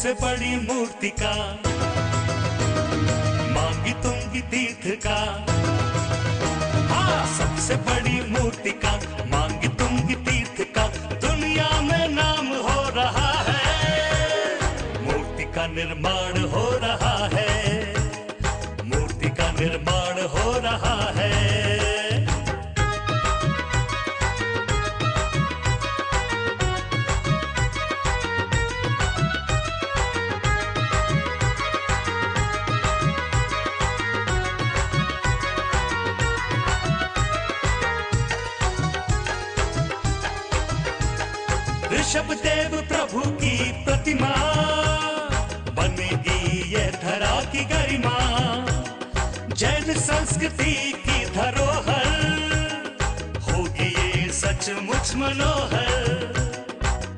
सबसे बड़ी मूर्ति का मांगी तुंगी तीर्थ का। हाँ, सबसे बड़ी मूर्ति का मांगी तुंगी तीर्थ का दुनिया में नाम हो रहा है। मूर्ति का निर्माण हो रहा है, मूर्ति का निर्माण हो रहा है। ऋषभ देव प्रभु की प्रतिमा बनेगी ये धरा की गरिमा। जैन संस्कृति की धरोहर होगी ये सचमुच मनोहर।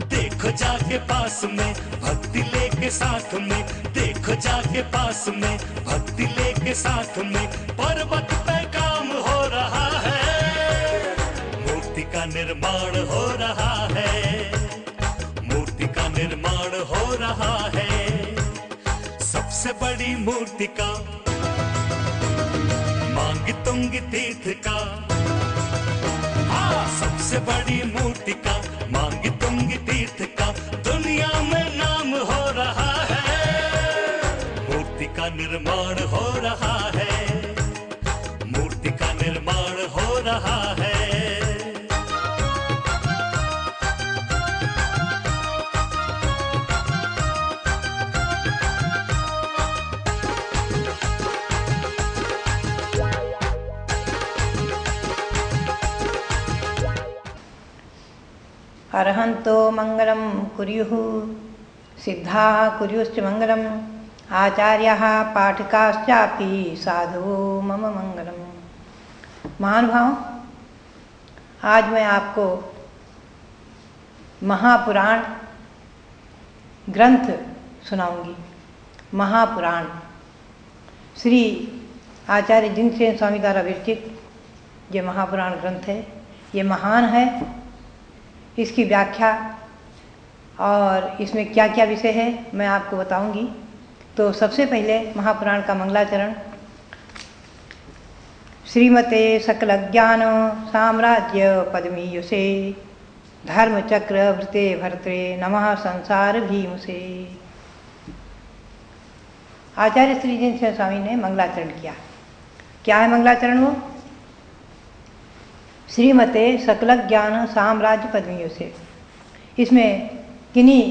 देखो जाके पास में भक्ति लेके साथ में, देखो जाके पास में भक्ति लेके साथ में पर्वत पे काम हो रहा है। मूर्ति का निर्माण हो रहा है, निर्माण हो रहा है। सबसे बड़ी मूर्ति का मांगी तुंगी तीर्थ का। हाँ, सबसे बड़ी मूर्ति का मांगी तुंगी तीर्थ का दुनिया में नाम हो रहा है। मूर्ति का निर्माण हो रहा है, मूर्ति का निर्माण हो रहा है। अरहंतो मंगलम कुर्युः सिद्धाः कुर्युश्च मंगलम आचार्याः पाठकाश्चापि साधु मम मंगलम। महानुभाव, आज मैं आपको महापुराण ग्रंथ सुनाऊंगी। महापुराण श्री आचार्य जिनसेन स्वामी द्वारा विरचित ये महापुराण ग्रंथ है। ये महान है। इसकी व्याख्या और इसमें क्या क्या विषय है मैं आपको बताऊंगी। तो सबसे पहले महापुराण का मंगलाचरण। श्रीमते सकल ज्ञान साम्राज्य पद्मीयुषे धर्मचक्र भृते भर्त्रे नमः संसार भीमुषे। आचार्य श्री जिनसेन स्वामी ने मंगलाचरण किया। क्या है मंगलाचरण? वो श्रीमते सकल ज्ञान साम्राज्य पद्मियों से, इसमें किन्हीं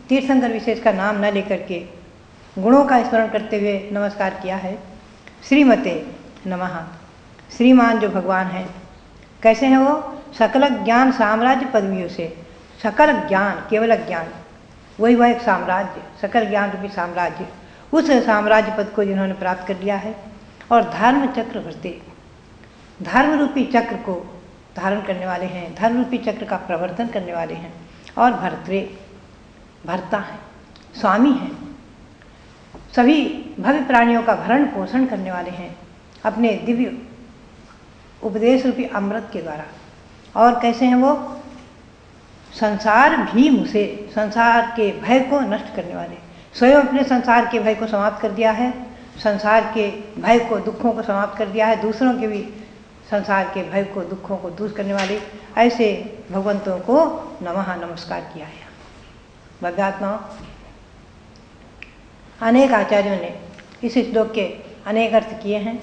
तीर्थंकर विशेष का नाम न लेकर के गुणों का स्मरण करते हुए नमस्कार किया है। श्रीमते नमः, श्रीमान जो भगवान हैं कैसे हैं वो? सकल ज्ञान साम्राज्य पद्मियों से। सकल ज्ञान, केवल ज्ञान, वही वह एक साम्राज्य, सकल ज्ञान रूपी साम्राज्य, उस साम्राज्य पद को जिन्होंने प्राप्त कर लिया है। और धर्म चक्र भरते, धर्म रूपी चक्र को धारण करने वाले हैं, धर्म रूपी चक्र का प्रवर्तन करने वाले हैं। और भर्त्रे, भर्ता हैं, स्वामी हैं, सभी भव्य प्राणियों का भरण पोषण करने वाले हैं अपने दिव्य उपदेश रूपी अमृत के द्वारा। और कैसे हैं वो? संसार भीम से, संसार के भय को नष्ट करने वाले। स्वयं अपने संसार के भय को समाप्त कर दिया है, संसार के भय को, दुखों को समाप्त कर दिया है, दूसरों के भी संसार के भय को, दुखों को दूर करने वाले ऐसे भगवंतों को नमः, नमस्कार किया है। भव्यात्माओं, अनेक आचार्यों ने इस श्लोक के अनेक अर्थ किए हैं।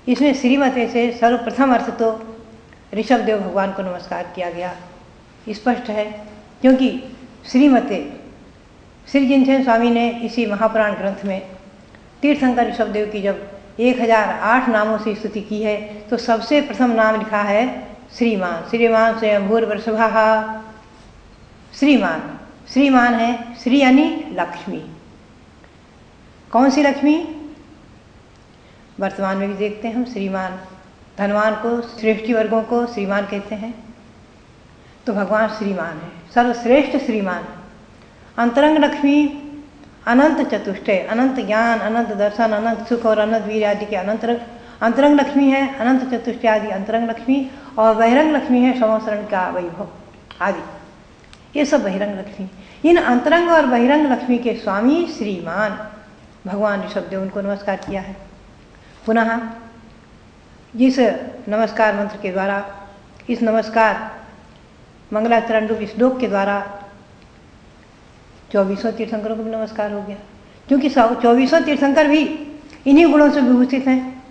इसमें श्रीमते से सर्वप्रथम अर्थ तो ऋषभ देव भगवान को नमस्कार किया गया, स्पष्ट है। क्योंकि श्रीमते, श्री जिनसेन स्वामी ने इसी महापुराण ग्रंथ में तीर्थंकर ऋषभ देव की जब 1008 नामों से स्तुति की है तो सबसे प्रथम नाम लिखा है श्रीमान। श्रीमान स्वयंभूर वृषभः। श्रीमान, श्रीमान है, श्री यानी लक्ष्मी। कौन सी लक्ष्मी? वर्तमान में भी देखते हैं हम श्रीमान, धनवान को, श्रेष्ठी वर्गों को श्रीमान कहते हैं। तो भगवान श्रीमान है, सर्वश्रेष्ठ श्रीमान। अंतरंग लक्ष्मी अनंत चतुष्टय, अनंत ज्ञान, अनंत दर्शन, अनंत सुख और अनंत वीर आदि के अंतरंग लक्ष्मी है, अनंत चतुष्टय आदि अंतरंग लक्ष्मी। और बहिरंग लक्ष्मी है संवत्सरण का वैभव आदि। ये सब बहिरंग लक्ष्मी। इन अंतरंग और बहिरंग लक्ष्मी के स्वामी श्रीमान भगवान ऋषभदेव, उनको नमस्कार किया है। पुनः जिस नमस्कार मंत्र के द्वारा, इस नमस्कार मंगलाचरण रूप श्लोक के द्वारा 2400 तीर्थंकरों को भी नमस्कार हो गया, क्योंकि 2400 तीर्थंकर भी इन्हीं गुणों से विभूषित हैं।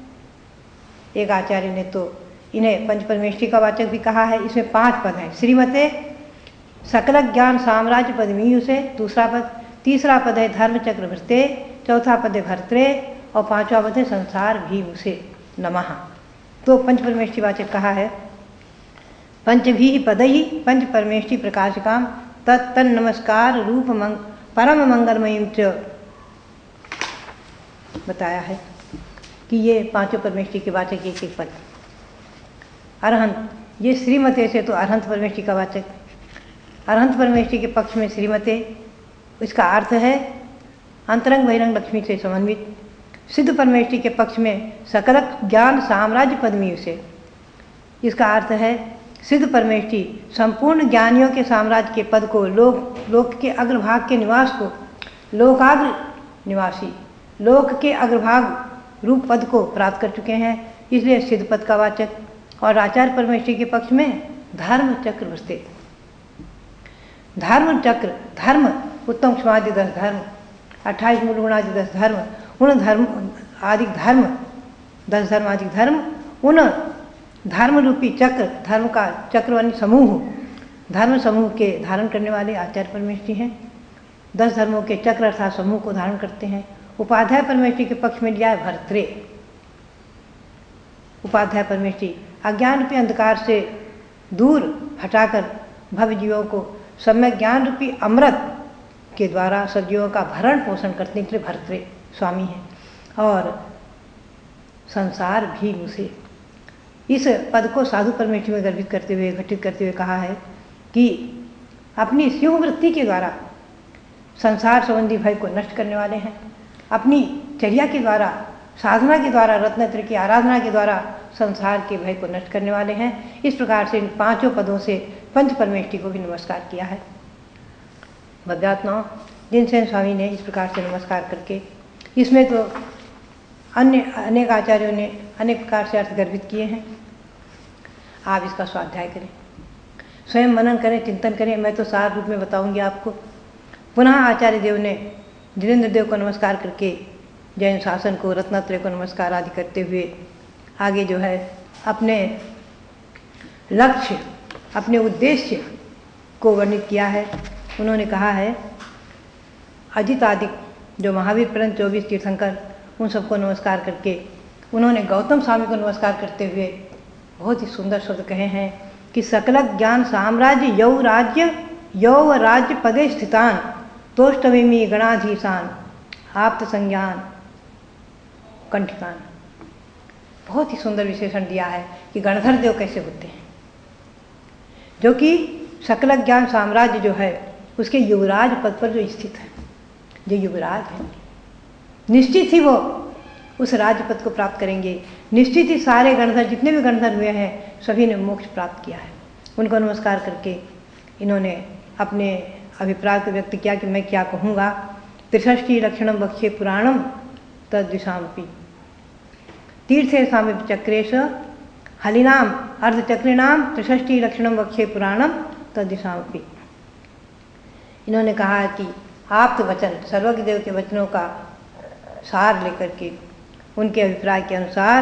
एक आचार्य ने तो इन्हें पंच परमेष्ठी का वाचक भी कहा है। इसमें 5 पद हैं। श्रीमते सकल ज्ञान साम्राज्य पद्मीयु से दूसरा पद, तीसरा पद है धर्म चक्र भृते, चौथा पद है भर्त्रे और 5वां पद है संसार भीम से नमः। तो पंच परमेष्ठी वाचक कहा है। पंचभी पदई पंच परमेष्ठी प्रकाशकाम तत्तन नमस्कार रूप परम मंगलमयी च बताया है कि ये 5 परमेष्ठी के वाचक एक एक पद। अरहंत, ये श्रीमते से तो अरहंत परमेष्ठी का वाचक। अरहंत परमेष्ठी के पक्ष में श्रीमते, इसका अर्थ है अंतरंग बहिरंग लक्ष्मी से समन्वित। सिद्ध परमेष्ठी के पक्ष में सकल ज्ञान साम्राज्य पद्मीयु से, इसका अर्थ है सिद्ध परमेष्ठी संपूर्ण ज्ञानियों के साम्राज्य के पद को, लोक के अग्रभाग के निवास को, लोकाग्र निवासी लोक के अग्रभाग रूप पद को प्राप्त कर चुके हैं, इसलिए सिद्ध पद का वाचक। और आचार्य परमेष्ठी के पक्ष में धर्म चक्र बसते। धर्म चक्र, धर्म उत्तम क्षमादि 10 धर्म, 28 मूल गुणादि 10 धर्म, उन धर्म आदि धर्म 10 धर्म आदि धर्म, उन धर्म रूपी चक्र, धर्म का चक्रवाणी समूह, धर्म समूह के धारण करने वाले आचार्य परमेष्ठी हैं। 10 धर्मों के चक्र अर्थात समूह को धारण करते हैं। उपाध्याय परमेष्ठी के पक्ष में लिया है भर्त्रे। उपाध्याय परमेष्ठी अज्ञान रूपी अंधकार से दूर हटाकर भव जीवों को सम्यक ज्ञान रूपी अमृत के द्वारा सजीवों का भरण पोषण करने के लिए भर्त्रे स्वामी हैं। और संसार भी मुझे, इस पद को साधु परमेष्ठी में गर्भित करते हुए, घटित करते हुए कहा है कि अपनी सिंह वृत्ति के द्वारा संसार संबंधी भय को नष्ट करने वाले हैं। अपनी चर्या के द्वारा, साधना के द्वारा, रत्नत्र की आराधना के द्वारा संसार के भय को नष्ट करने वाले हैं। इस प्रकार से इन 5 पदों से पंच परमेष्ठी को भी नमस्कार किया है। भव्यात्माओं, जिनसे स्वामी ने इस प्रकार से नमस्कार करके, इसमें तो अन्य अनेक आचार्यों ने अनेक प्रकार से अर्थ गर्भित किए हैं। आप इसका स्वाध्याय करें, स्वयं मनन करें, चिंतन करें। मैं तो सार रूप में बताऊंगी आपको। पुनः आचार्य देव ने धीरेन्द्र देव को नमस्कार करके, जैन शासन को, रत्नात्रय को नमस्कार आदि करते हुए आगे जो है अपने लक्ष्य, अपने उद्देश्य को वर्णित किया है। उन्होंने कहा है अजित आदि जो महावीर पर्यंत 24 तीर्थंकर, उन सबको नमस्कार करके उन्होंने गौतम स्वामी को नमस्कार करते हुए बहुत ही सुंदर शब्द कहे हैं कि सकल ज्ञान साम्राज्य यौ राज्य पदे स्थितान तोष्टविमी गणाधीशान आप्त संज्ञान कंठिकान। बहुत ही सुंदर विशेषण दिया है कि गणधर देव कैसे होते हैं, जो कि सकल ज्ञान साम्राज्य जो है उसके युवराज पद पर जो स्थित है, जो युवराज है, निश्चित ही वो उस राज्य पद को प्राप्त करेंगे। निश्चित ही सारे गणधर, जितने भी गणधर हुए हैं, सभी ने मोक्ष प्राप्त किया है। उनको नमस्कार करके इन्होंने अपने अभिप्राय को व्यक्त किया कि मैं क्या कहूँगा। त्रिषष्टि लक्षणम वक्ष्ये पुराणम तद्विषामपि तीर्थे सामीप चक्रेश हलिनाम अर्धचक्रिणाम त्रिषष्टि लक्षणम वक्ष्ये पुराणम तद्विषामपि। इन्होंने कहा कि आप्त वचन, सर्वज्ञ देव के वचनों का सार लेकर के उनके अभिप्राय के अनुसार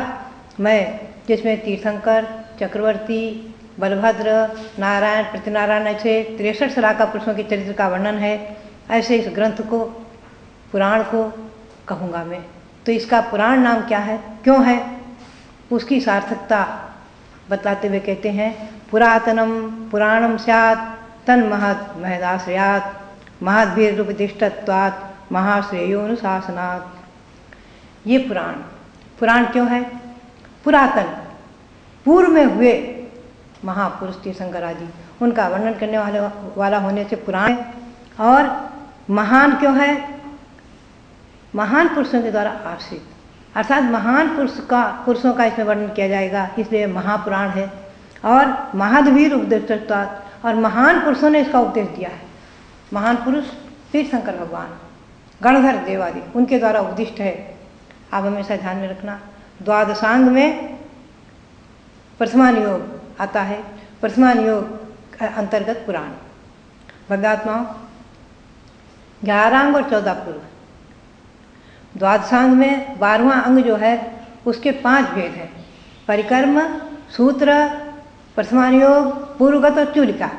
मैं, जिसमें तीर्थंकर, चक्रवर्ती, बलभद्र, नारायण, प्रतिनारायण, ऐसे 63 सलाका पुरुषों के चरित्र का वर्णन है, ऐसे इस ग्रंथ को, पुराण को कहूँगा मैं। तो इसका पुराण नाम क्या है, क्यों है, उसकी सार्थकता बताते हुए कहते हैं पुरातनम पुराणम स्यात् तन महत् महदाश्रयात् महद्भिरुपदिष्टत्वात् महाश्रेयोनुशासनात्। ये पुराण क्यों है? पुरातन, पूर्व में हुए महापुरुष तीर्थंकर आदि, उनका वर्णन करने वाला होने से पुराण है। और महान क्यों है? महान पुरुषों के द्वारा आश्रित, अर्थात महान पुरुषों का इसमें वर्णन किया जाएगा, इसलिए महापुराण है। और महद्वीर उपदिष्टत्वात्, और महान पुरुषों ने इसका उपदेश दिया है। महान पुरुष तीर्थंकर भगवान, गणधर देवादि, उनके द्वारा उपदिष्ट है। आप हमेशा ध्यान में रखना। द्वादशांग में प्रथमान योग आता है, प्रथमान योग अंतर्गत पुराण। भव्यात्माओं, 11 अंग और 14 पूर्व। द्वादशांग में 12वां अंग जो है उसके 5 भेद हैं, परिकर्म, सूत्र, प्रथमान योग, पूर्वगत और चूलिका।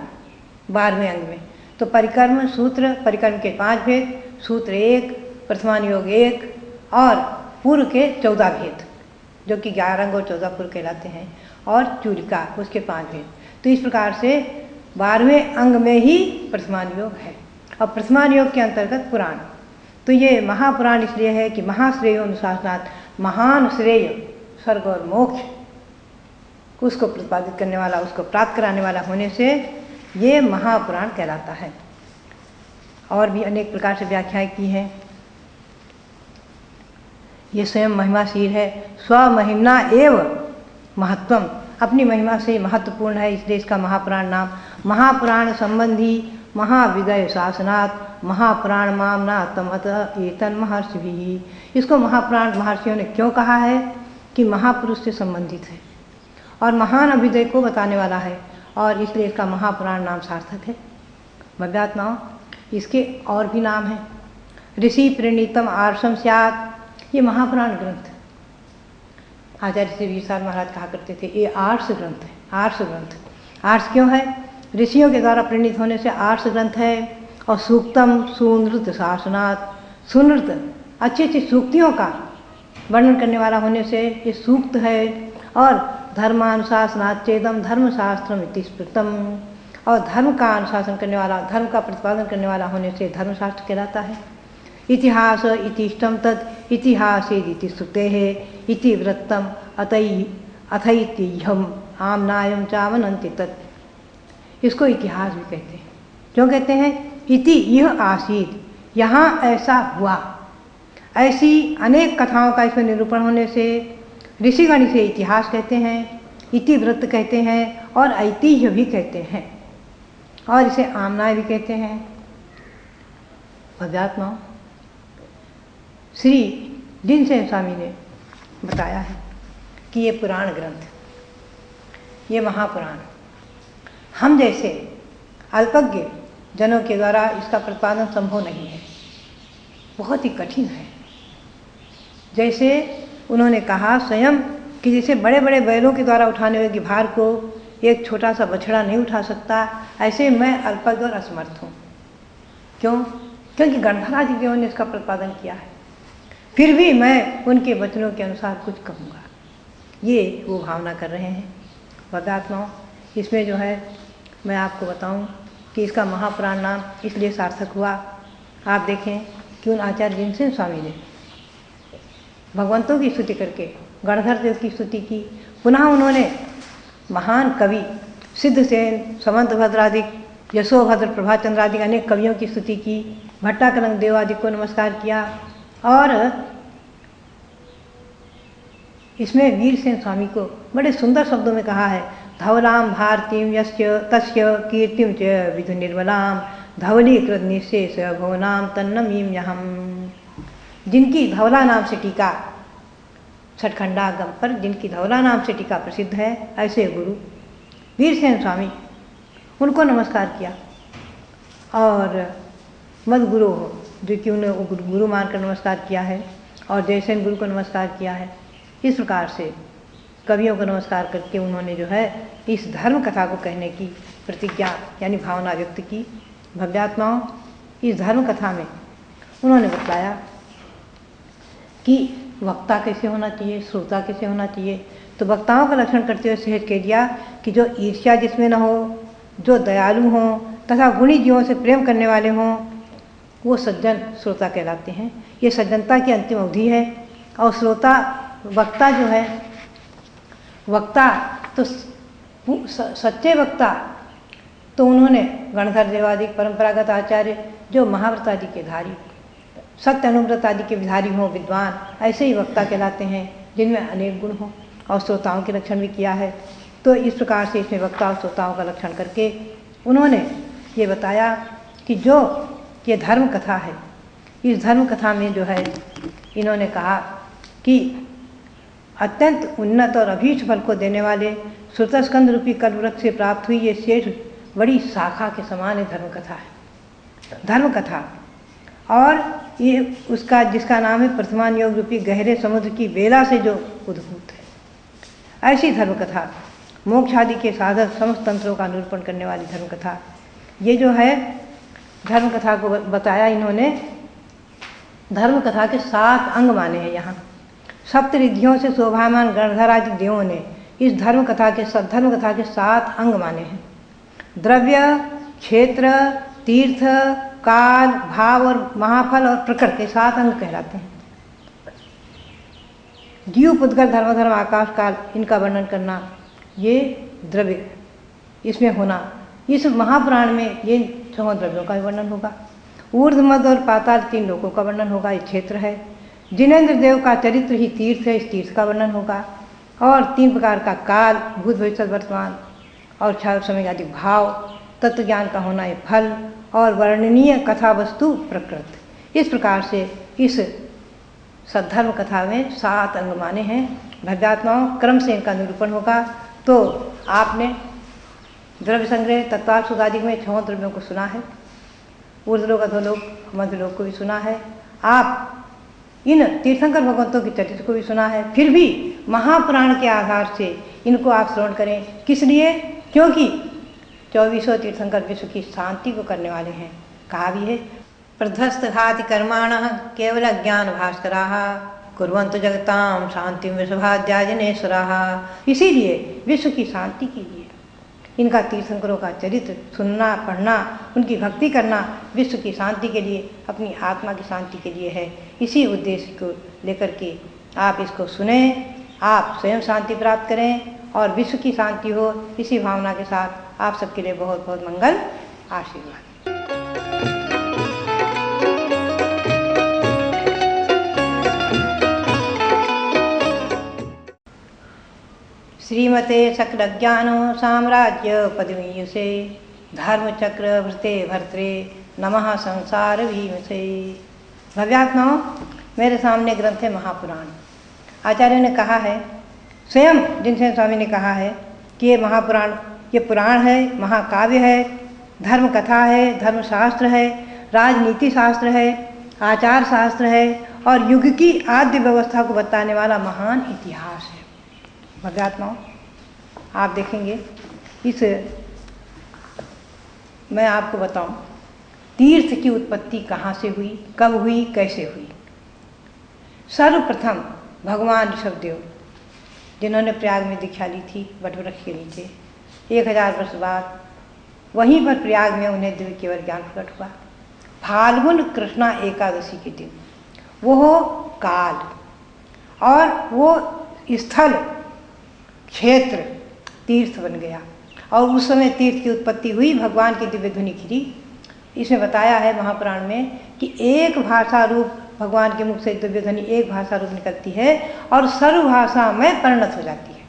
12वें अंग में तो परिकर्म, सूत्र, परिकर्म के 5 भेद, सूत्र 1, प्रथमान योग 1 और पूर्व के 14 भेद, जो कि 11 अंग और 14 पूर्व कहलाते हैं, और चूलिका उसके 5 भेद। तो इस प्रकार से 12वें अंग में ही प्रथमान योग है और प्रथमान योग के अंतर्गत पुराण। तो ये महापुराण इसलिए है कि महाश्रेय अनुशासनात्, महान श्रेय स्वर्ग और मोक्ष उसको प्रतिपादित करने वाला, उसको प्राप्त कराने वाला होने से ये महापुराण कहलाता है। और भी अनेक प्रकार से व्याख्याएं की हैं। ये स्वयं महिमाशील है, स्वमहिम्ना एव महत्वम, अपनी महिमा से महत्वपूर्ण है, इसलिए इसका महापुराण नाम। महापुराण संबंधी महाविदय शासनात् महापुराण मामना तमत एतन महर्षि भी। इसको महापुराण महर्षियों ने क्यों कहा है कि महापुरुष से संबंधित है और महान अभिदय को बताने वाला है, और इसलिए इसका महापुराण नाम सार्थक है। भव्यात्माओं, इसके और भी नाम हैं। ऋषि प्रणीतम आर्षम स्यात्, ये महापुराण ग्रंथ आचार्य श्री वीरसार महाराज कहा करते थे, ये आर्ष ग्रंथ है। आर्ष ग्रंथ, आर्ष क्यों है? ऋषियों के द्वारा प्रणीत होने से आर्ष ग्रंथ है। और सूक्तम सुनृत शासनात्, सुनृत अच्छी अच्छी सूक्तियों का वर्णन करने वाला होने से ये सूक्त है। और धर्मानुशासनात् चेदम धर्मशास्त्रम इति स्मृतम, और धर्म का अनुशासन करने वाला, धर्म का प्रतिपादन करने वाला होने से धर्मशास्त्र कहलाता है। इतिहास इतिष्टम तत् इतिहासेदिति श्रुतेः इति वृत्तम अथैतिह्यम आमनायम चावनन्ति तत्। इसको इतिहास भी कहते हैं। क्यों कहते हैं? इति यह आसीत, यहाँ ऐसा हुआ। ऐसी अनेक कथाओं का इसमें निरूपण होने से ऋषिगण इसे इतिहास कहते हैं, इति वृत्त कहते हैं और ऐतिह्य भी कहते हैं, और इसे आमनाय भी कहते हैं। भव्यात्माओं, श्री जिनसेन स्वामी ने बताया है कि ये पुराण ग्रंथ, ये महापुराण हम जैसे अल्पज्ञ जनों के द्वारा इसका प्रतिपादन संभव नहीं है, बहुत ही कठिन है। जैसे उन्होंने कहा स्वयं कि जैसे बड़े बड़े बैलों के द्वारा उठाने हुए भार को एक छोटा सा बछड़ा नहीं उठा सकता, ऐसे मैं अल्पज्ञ और असमर्थ हूँ। क्यों? क्योंकि गणधरादि देवों ने इसका प्रतिपादन किया है, फिर भी मैं उनके वचनों के अनुसार कुछ कहूँगा, ये वो भावना कर रहे हैं। भव्यात्माओं, इसमें जो है मैं आपको बताऊं कि इसका महापुराण नाम इसलिए सार्थक हुआ। आप देखें कि उन आचार्य जिनसेन स्वामी ने भगवंतों की स्तुति करके गणधर देव की स्तुति की, पुनः उन्होंने महान कवि सिद्धसेन, समंतभद्रादि, यशोभद्र, प्रभाचंद्र आदि अनेक कवियों की स्तुति की, भट्टाकलंग देव आदि को नमस्कार किया। और इसमें वीरसेन स्वामी को बड़े सुंदर शब्दों में कहा है, धवलाम भारतीम यस्य तस्य कीर्तिम च विधु निर्मलाम धवलीकृत निशेष भवनाम तन्नमीम यहम। जिनकी धवला नाम से टीका, छठखंडागम पर जिनकी धवला नाम से टीका प्रसिद्ध है, ऐसे गुरु वीरसेन स्वामी, उनको नमस्कार किया। और मद गुरु हो, जो कि उन्हें गुरु मानकर नमस्कार किया है, और जयसेन गुरु को नमस्कार किया है। इस प्रकार से कवियों को नमस्कार करके उन्होंने जो है इस धर्म कथा को कहने की प्रतिज्ञा यानी भावना व्यक्त की। भव्यात्माओं, इस धर्म कथा में उन्होंने बताया कि वक्ता कैसे होना चाहिए, श्रोता कैसे होना चाहिए। तो वक्ताओं का लक्षण करते हुए सहज कह दिया कि जो ईर्ष्या जिसमें न हो, जो दयालु हों तथा गुणी जीवों से प्रेम करने वाले हों, वो सज्जन श्रोता कहलाते हैं। ये सज्जनता की अंतिम अवधि है। और श्रोता, वक्ता जो है, वक्ता तो सच्चे वक्ता तो उन्होंने गणधर देवादि परंपरागत आचार्य जो महाव्रत आदि के धारी, सत्य अनुव्रत आदि के विधारी हों, विद्वान, ऐसे ही वक्ता कहलाते हैं जिनमें अनेक गुण हों। और श्रोताओं के लक्षण भी किया है। तो इस प्रकार से इसमें वक्ता और श्रोताओं का लक्षण करके उन्होंने ये बताया कि जो ये धर्म कथा है, इस धर्म कथा में जो है इन्होंने कहा कि अत्यंत उन्नत और अभीष्ट फल को देने वाले श्रुतस्कंद रूपी कल्पवृक्ष से प्राप्त हुई ये शेष बड़ी शाखा के समान है धर्म कथा है, धर्म कथा। और ये उसका जिसका नाम है प्रथमान योग रूपी गहरे समुद्र की बेला से जो उद्भूत है। ऐसी धर्म कथा मोक्ष आदि के साधक समस्त तंत्रों का निरूपण करने वाली धर्म कथा। ये जो है धर्म कथा को बताया इन्होंने, धर्म कथा के 7 अंग माने हैं यहाँ। सप्तरिद्धियों से शोभामान गणधर आदि देवों ने इस धर्म कथा के 7 अंग माने हैं। द्रव्य, क्षेत्र, तीर्थ, काल, भाव और महाफल और प्रकृति 7 अंग कहलाते हैं। जीव, पुद्गल, धर्म, आकाश, काल, इनका वर्णन करना, ये द्रव्य इसमें होना। इस महापुराण में ये 6 द्रव्यों का वर्णन होगा। ऊर्ध्व, मध्य और पाताल 3 लोकों का वर्णन होगा, ये क्षेत्र है। जिनेन्द्र देव का चरित्र ही तीर्थ है, इस तीर्थ का वर्णन होगा। और 3 प्रकार का काल, भूत, भविष्य, वर्तमान और क्षय समय आदि भाव, तत्व ज्ञान का होना ये फल और वर्णनीय कथा वस्तु प्रकृति। इस प्रकार से इस सद्धर्म कथा में 7 अंग माने हैं। भव्यात्माओं क्रम से इनका निरूपण होगा। तो आपने द्रव्य संग्रह, तत्वाल सुदादि में 6 द्रव्यों को सुना है। ऊर्ध्वलोक, अधोलोक, मध्यलोक को भी सुना है। आप इन तीर्थंकर भगवंतों के चरित्र को भी सुना है। फिर भी महापुराण के आधार से इनको आप श्रवण करें। किस लिए? क्योंकि 24 तीर्थंकर विश्व की शांति को करने वाले हैं। कहा भी है, प्रध्वस्त घाति कर्माणः केवल ज्ञान भास्कराः कुर्वन्तु जगतां शांतिं विश्वभाद्याजनेश्वराः। इसीलिए विश्व की शांति के लिए इनका तीर्थंकरों का चरित्र सुनना, पढ़ना, उनकी भक्ति करना विश्व की शांति के लिए, अपनी आत्मा की शांति के लिए है। इसी उद्देश्य को लेकर के आप इसको सुने, आप स्वयं शांति प्राप्त करें और विश्व की शांति हो। इसी भावना के साथ आप सबके लिए बहुत बहुत मंगल आशीर्वाद। श्रीमते सकलज्ञान साम्राज्य पदवीयुषे धर्मचक्र भृते भर्त्रे नमः संसार भीमसे। भव्यात्माओं, मेरे सामने ग्रंथ है महापुराण। आचार्य ने कहा है, स्वयं जिनसे स्वामी ने कहा है कि ये महापुराण, ये पुराण है, महाकाव्य है, धर्म कथा है, धर्मशास्त्र है, राजनीति शास्त्र है, आचार शास्त्र है और युग की आद्य व्यवस्था को बताने वाला महान इतिहास है। भव्यात्माओं, आप देखेंगे इस, मैं आपको बताऊं तीर्थ की उत्पत्ति कहाँ से हुई, कब हुई, कैसे हुई। सर्वप्रथम भगवान ऋषभदेव, जिन्होंने प्रयाग में दीक्षा ली थी वटवृक्ष के नीचे, 1000 वर्ष बाद वहीं पर प्रयाग में उन्हें दिव्य केवल ज्ञान प्रकट हुआ। फाल्गुन कृष्णा एकादशी के दिन वो काल और वो स्थल क्षेत्र तीर्थ बन गया और उस समय तीर्थ की उत्पत्ति हुई, भगवान की दिव्य ध्वनि खिली। इसमें बताया है महापुराण में कि एक भाषा रूप भगवान के मुख से दिव्य ध्वनि एक भाषा रूप निकलती है और सर्व भाषा में परिणत हो जाती है।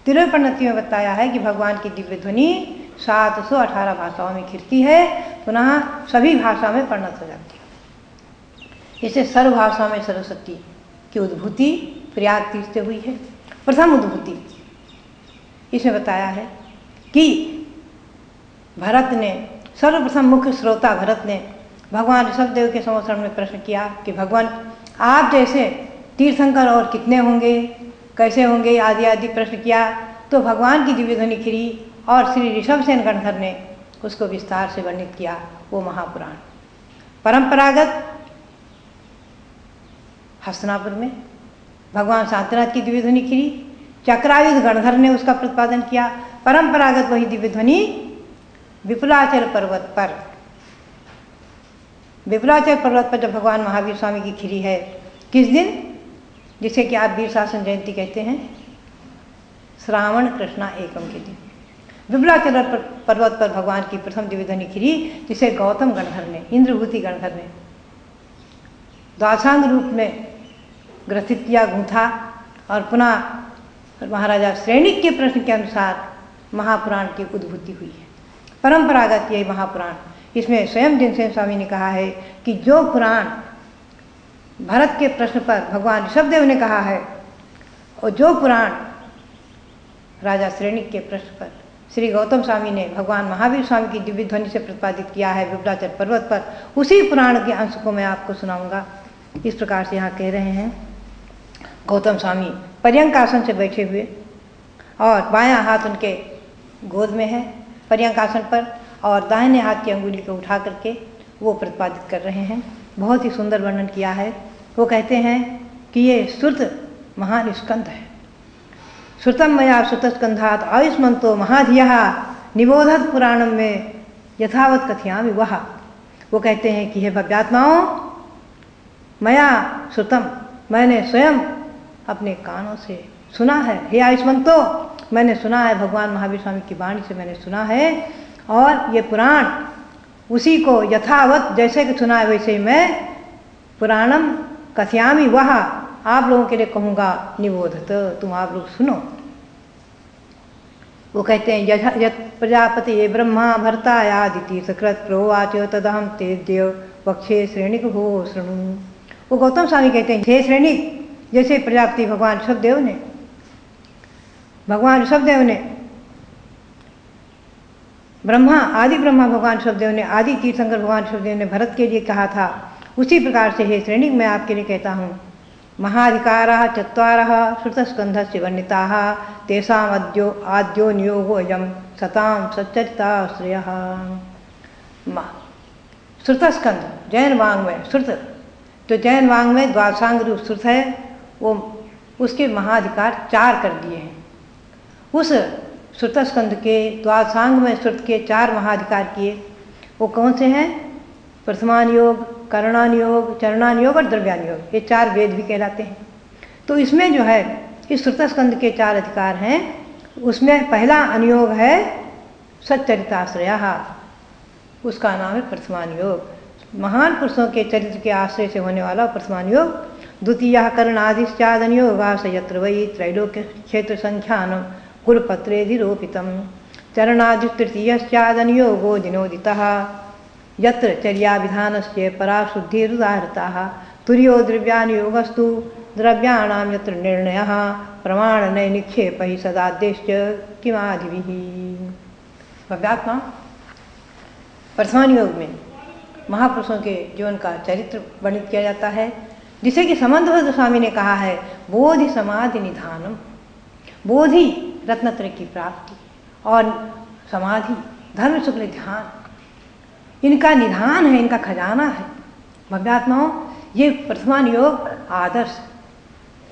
तिरु परिणति में बताया है कि भगवान की दिव्य ध्वनि 718 भाषाओं में खिलती है, पुनः सभी भाषा में परिणत हो जाती है। इसे सर्व भाषा में सरस्वती की उद्भूति प्रयाग तीर्थ से हुई है, प्रथम उद्भूति। इसमें बताया है कि भरत ने, सर्वप्रथम मुख्य श्रोता भरत ने भगवान ऋषभदेव के संवत्सरण में प्रश्न किया कि भगवान आप जैसे तीर्थंकर और कितने होंगे, कैसे होंगे, आदि आदि प्रश्न किया। तो भगवान की दिव्य ध्वनि खिली और श्री ऋषभसेन गणधर ने उसको विस्तार से वर्णित किया, वो महापुराण। परंपरागत हस्तिनापुर में भगवान शांतिनाथ की दिव्य ध्वनि खिली, चक्रायुध गणधर ने उसका प्रतिपादन किया। परंपरागत वही दिव्य ध्वनि विपुलाचल पर्वत पर, विपुलाचल पर्वत पर जब भगवान महावीर स्वामी की खिली है, किस दिन, जिसे कि आप वीर शासन जयंती कहते हैं, श्रावण कृष्णा एकम के दिन विपुलाचल पर्वत पर भगवान की प्रथम दिव्य ध्वनि खिली, जिसे गौतम गणधर ने, इंद्रभूति गणधर ने द्वासांग रूप में ग्रथित किया, गूंथा और पुनः महाराजा श्रेणिक के प्रश्न के अनुसार महापुराण की उद्भूति हुई है। परंपरागत ये महापुराण, इसमें स्वयं जिनसेन स्वामी ने कहा है कि जो पुराण भरत के प्रश्न पर भगवान ऋषभदेव ने कहा है और जो पुराण राजा श्रेणिक के प्रश्न पर श्री गौतम स्वामी ने भगवान महावीर स्वामी की दिव्य ध्वनि से प्रतिपादित किया है विप्राचल पर्वत पर, उसी पुराण के अंश को मैं आपको सुनाऊंगा। इस प्रकार से यहाँ कह रहे हैं। गौतम स्वामी पर्यंक आसन से बैठे हुए और बायां हाथ उनके गोद में है पर्यंक आसन पर, और दाहिने हाथ की अंगुली को उठा करके वो प्रतिपादित कर रहे हैं। बहुत ही सुंदर वर्णन किया है। वो कहते हैं कि ये श्रुत महान स्कंध है। श्रुतम मया श्रुतस्कंधात आयुष्मंतो महाधिया निबोधत पुराणम में यथावत कथयामि वह। वो कहते हैं कि हे भव्यात्माओं, मया श्रुतम, मैंने स्वयं अपने कानों से सुना है। हे आयुष्मंतो, मैंने सुना है, भगवान महावीर स्वामी की वाणी से मैंने सुना है, और ये पुराण उसी को यथावत जैसे कि सुना है वैसे ही मैं पुराणम कथयामि वह, आप लोगों के लिए कहूँगा, निबोधत, तुम आप लोग सुनो। वो कहते हैं यत प्रजापति ये ब्रह्मा भरता आदिति सकृत प्रोवाच तदहम तेज्य वक्षे श्रेणिक हो शृणु। वो गौतम स्वामी कहते हैं, हे श्रेणिक, जैसे प्रजापति भगवान ऋषभदेव ने ब्रह्मा आदि ब्रह्मा भगवान ऋषभदेव ने आदि तीर्थंकर भगवान ऋषभदेव ने भरत के लिए कहा था, उसी प्रकार से हे श्रेणिक मैं आपके लिए कहता हूँ। महाधिकाराः चत्वारः श्रुतस्कन्धस्य वर्णिताः तेषाम् आद्यो नियोगोऽयं सतां सच्चरिताश्रयः। श्रुतस्कंध जैन वाङ्मय श्रुत, तो जैन वाङ्मय द्वादशांग रूप श्रुत है, वो उसके महाधिकार 4 कर दिए हैं। उस श्रुतस्कंध के द्वादशांग में श्रुत के 4 महाधिकार किए। वो कौन से हैं? प्रथमान योग, करणान योग, चरणान योग और द्रव्यान योग, ये 4 वेद भी कहलाते हैं। तो इसमें जो है इस श्रुतस्कंध के 4 अधिकार हैं। उसमें पहला अनुयोग है सच्चरिताश्रयः, उसका नाम है प्रथमान योग, महान पुरुषों के चरित्र के आश्रय से होने वाला प्रथमान योग। द्वितीय कर्णादिश्चादनियोगास यत्र वै त्रैलोक्य क्षेत्र संख्यानम कुलपत्रेधिरोपितम। चरणादितृतीयश्चादनियोगो दिनोदितः यत्र चर्याविधानस्य पराशुद्धिरुदाहृताः। तुर्यो द्रव्यानुयोगस्तु द्रव्याणां यत्र निर्णयः प्रमाणनैनिक्षेपैः सदाद्यश्च किमादिभिः। भव्यात्मा प्रथमान योग में महापुरुषों के जीवन का चरित्र वर्णित किया जाता है, जिसे कि समन्वय स्वामी ने कहा है बोधि समाधि निधानम। बोधि रत्नत्रय की प्राप्ति और समाधि धर्म शुक्ल ध्यान, इनका निधान है, इनका खजाना है। भव्यात्माओं, ये प्रथमान योग आदर्श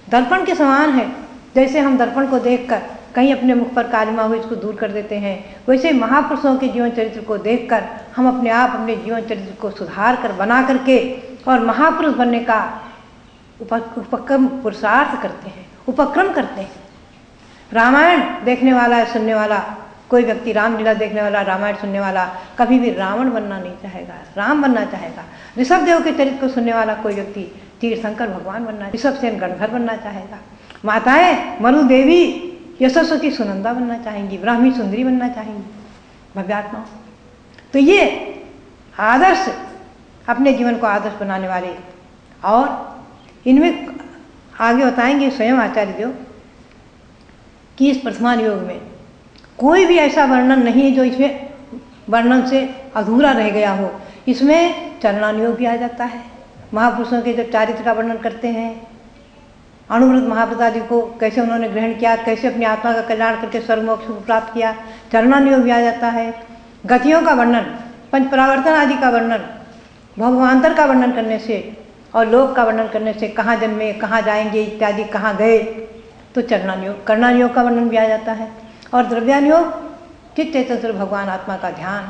दर्पण के समान है। जैसे हम दर्पण को देखकर कहीं अपने मुख पर कालिमा हुई इसको दूर कर देते हैं, वैसे महापुरुषों के जीवन चरित्र को देखकर हम अपने आप अपने जीवन चरित्र को सुधार कर बना करके और महापुरुष बनने का उपक्रम पुरुषार्थ करते हैं, उपक्रम करते हैं। रामायण देखने वाला है, सुनने वाला कोई व्यक्ति, रामलीला देखने वाला, रामायण सुनने वाला कभी भी रावण बनना नहीं चाहेगा, राम बनना चाहेगा। ऋषभदेव के चरित्र को सुनने वाला कोई व्यक्ति तीर्थंकर भगवान बनना, ऋषभसेन गणधर बनना चाहेगा। माताएं मरु देवी यशस्वती सुनंदा बनना चाहेंगी, ब्राह्मी सुंदरी बनना चाहेंगी। भव्यात्मा, तो ये आदर्श अपने जीवन को आदर्श बनाने वाले, और इनमें आगे बताएंगे स्वयं आचार्य देव कि इस प्रथमान योग में कोई भी ऐसा वर्णन नहीं है जो इसमें वर्णन से अधूरा रह गया हो। इसमें चरणानुयोग भी आ जाता है। महापुरुषों के जब चारित्र का वर्णन करते हैं, अणुव्रत महाव्रत आदि को कैसे उन्होंने ग्रहण किया, कैसे अपनी आत्मा का कल्याण करके स्वर्ग मोक्ष को प्राप्त किया, चरणानुयोग भी आ जाता है। गतियों का वर्णन, पंच परावर्तन आदि का वर्णन, भगवान्तर का वर्णन करने से और लोक का वर्णन करने से, कहाँ जन्मे, कहाँ जाएंगे इत्यादि, कहाँ गए, तो चरणानुयोग, कर्णानुयोग का वर्णन भी आ जाता है। और द्रव्यानुयोग चित्त चैतन्य भगवान आत्मा का ध्यान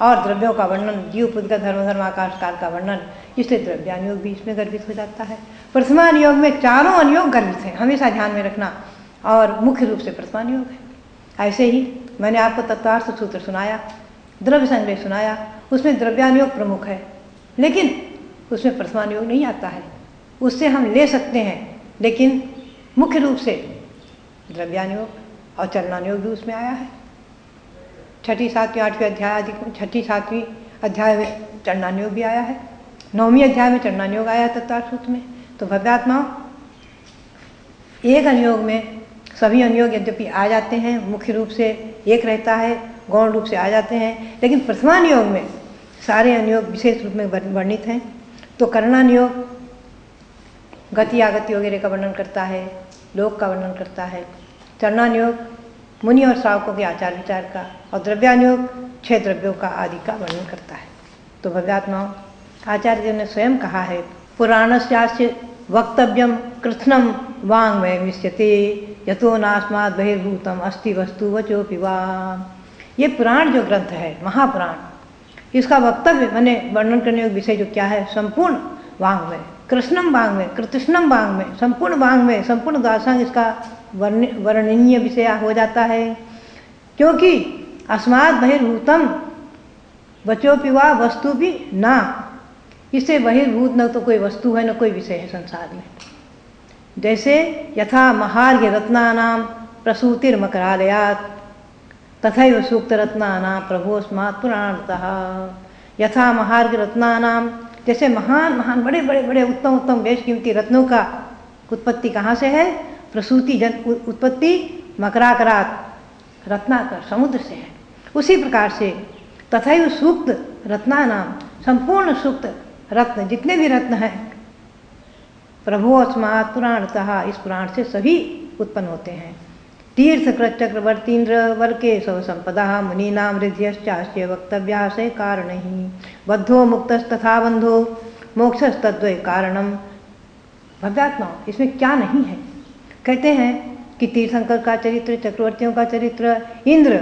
और द्रव्यों का वर्णन, जीव पुद्गत धर्म आकाश काल का वर्णन, इससे द्रव्यानुयोग भी इसमें गर्भित हो जाता है। प्रथमान योग में चारों अनुयोग गर्भित हैं, हमेशा ध्यान में रखना, और मुख्य रूप से प्रथमान योग है। ऐसे ही मैंने आपको तत्वार्थ सूत्र सुनाया, द्रव्य संग्रह सुनाया, उसमें द्रव्यानुयोग प्रमुख है, लेकिन उसमें प्रथमान योग नहीं आता है। उससे हम ले सकते हैं, लेकिन मुख्य रूप से द्रव्यानुयोग और चरणानुयोग भी उसमें आया है। छठी सातवीं आठवीं अध्याय आदि, छठी सातवीं अध्याय में चरणानुयोग भी आया है, 9वीं अध्याय में चरणानुयोग आया तत्वार्थ सूत्र में। तो भव्यात्माओं, एक अनुयोग में सभी अनुयोग यद्यपि आ जाते हैं, मुख्य रूप से एक रहता है, गौण रूप से आ जाते हैं, लेकिन प्रथमानुयोग में सारे अनुयोग विशेष रूप में वर्णित हैं। तो करणानुयोग गति आगति वगैरह का वर्णन करता है, लोक का वर्णन करता है। चरणानुयोग मुनि और श्रावकों के आचार विचार का, और द्रव्यानुयोग 6 द्रव्यों का आदि का वर्णन करता है। तो भव्यात्माओं, आचार्य देव ने स्वयं कहा है, पुराणस्यास्य वक्तव्यम कृत्स्नम वाङ्मय मिष्यते यतो नास्मात् बहिर्भूतम अस्ति वस्तु वचोपि वा। ये पुराण जो ग्रंथ है, महापुराण, इसका वक्तव्य माने वर्णन करने योग्य विषय जो क्या है, संपूर्ण वाङ्मय, कृष्णम वाङ्मय, कृतिष्णम वाङ्मय, संपूर्ण वाङ्मय, संपूर्ण दार्शनिक इसका वर्णनीय विषय हो जाता है। क्योंकि अस्मात् बहिर्भूतम वचोपि वा वस्तु भी ना, इससे बहिर्भूत न तो कोई वस्तु है न कोई विषय है संसार में। जैसे यथा महार्घ्य रत्नानां प्रसूतिर्मकरालयात् तथैव सूक्त रत्नानां प्रभोस्मात् पुराणतः। यथा महार्घ्य रत्नानां, जैसे महान महान बड़े बड़े बड़े उत्तम उत्तम बेशकीमती रत्नों का उत्पत्ति कहाँ से है, प्रसूति जन उत्पत्ति मकराकरात रत्नाकर समुद्र से है। उसी प्रकार से तथैव सूक्त रत्नानां, संपूर्ण सूक्त रत्न जितने भी रत्न हैं, प्रभो अस्मात् पुराणतः, इस पुराण से सभी उत्पन्न होते हैं। तीर्थकृत चक्रवर्तीन्द्र वर्के सव संपदा मुनीनां हृदयश्चास्य वक्तव्या से कारण ही बद्धो मुक्तस्तथा बंधो मोक्षस्तद्वय कारणम। भव्यात्माओं, इसमें क्या नहीं है। कहते हैं कि तीर्थंकर का चरित्र, चक्रवर्तियों का चरित्र, इंद्र,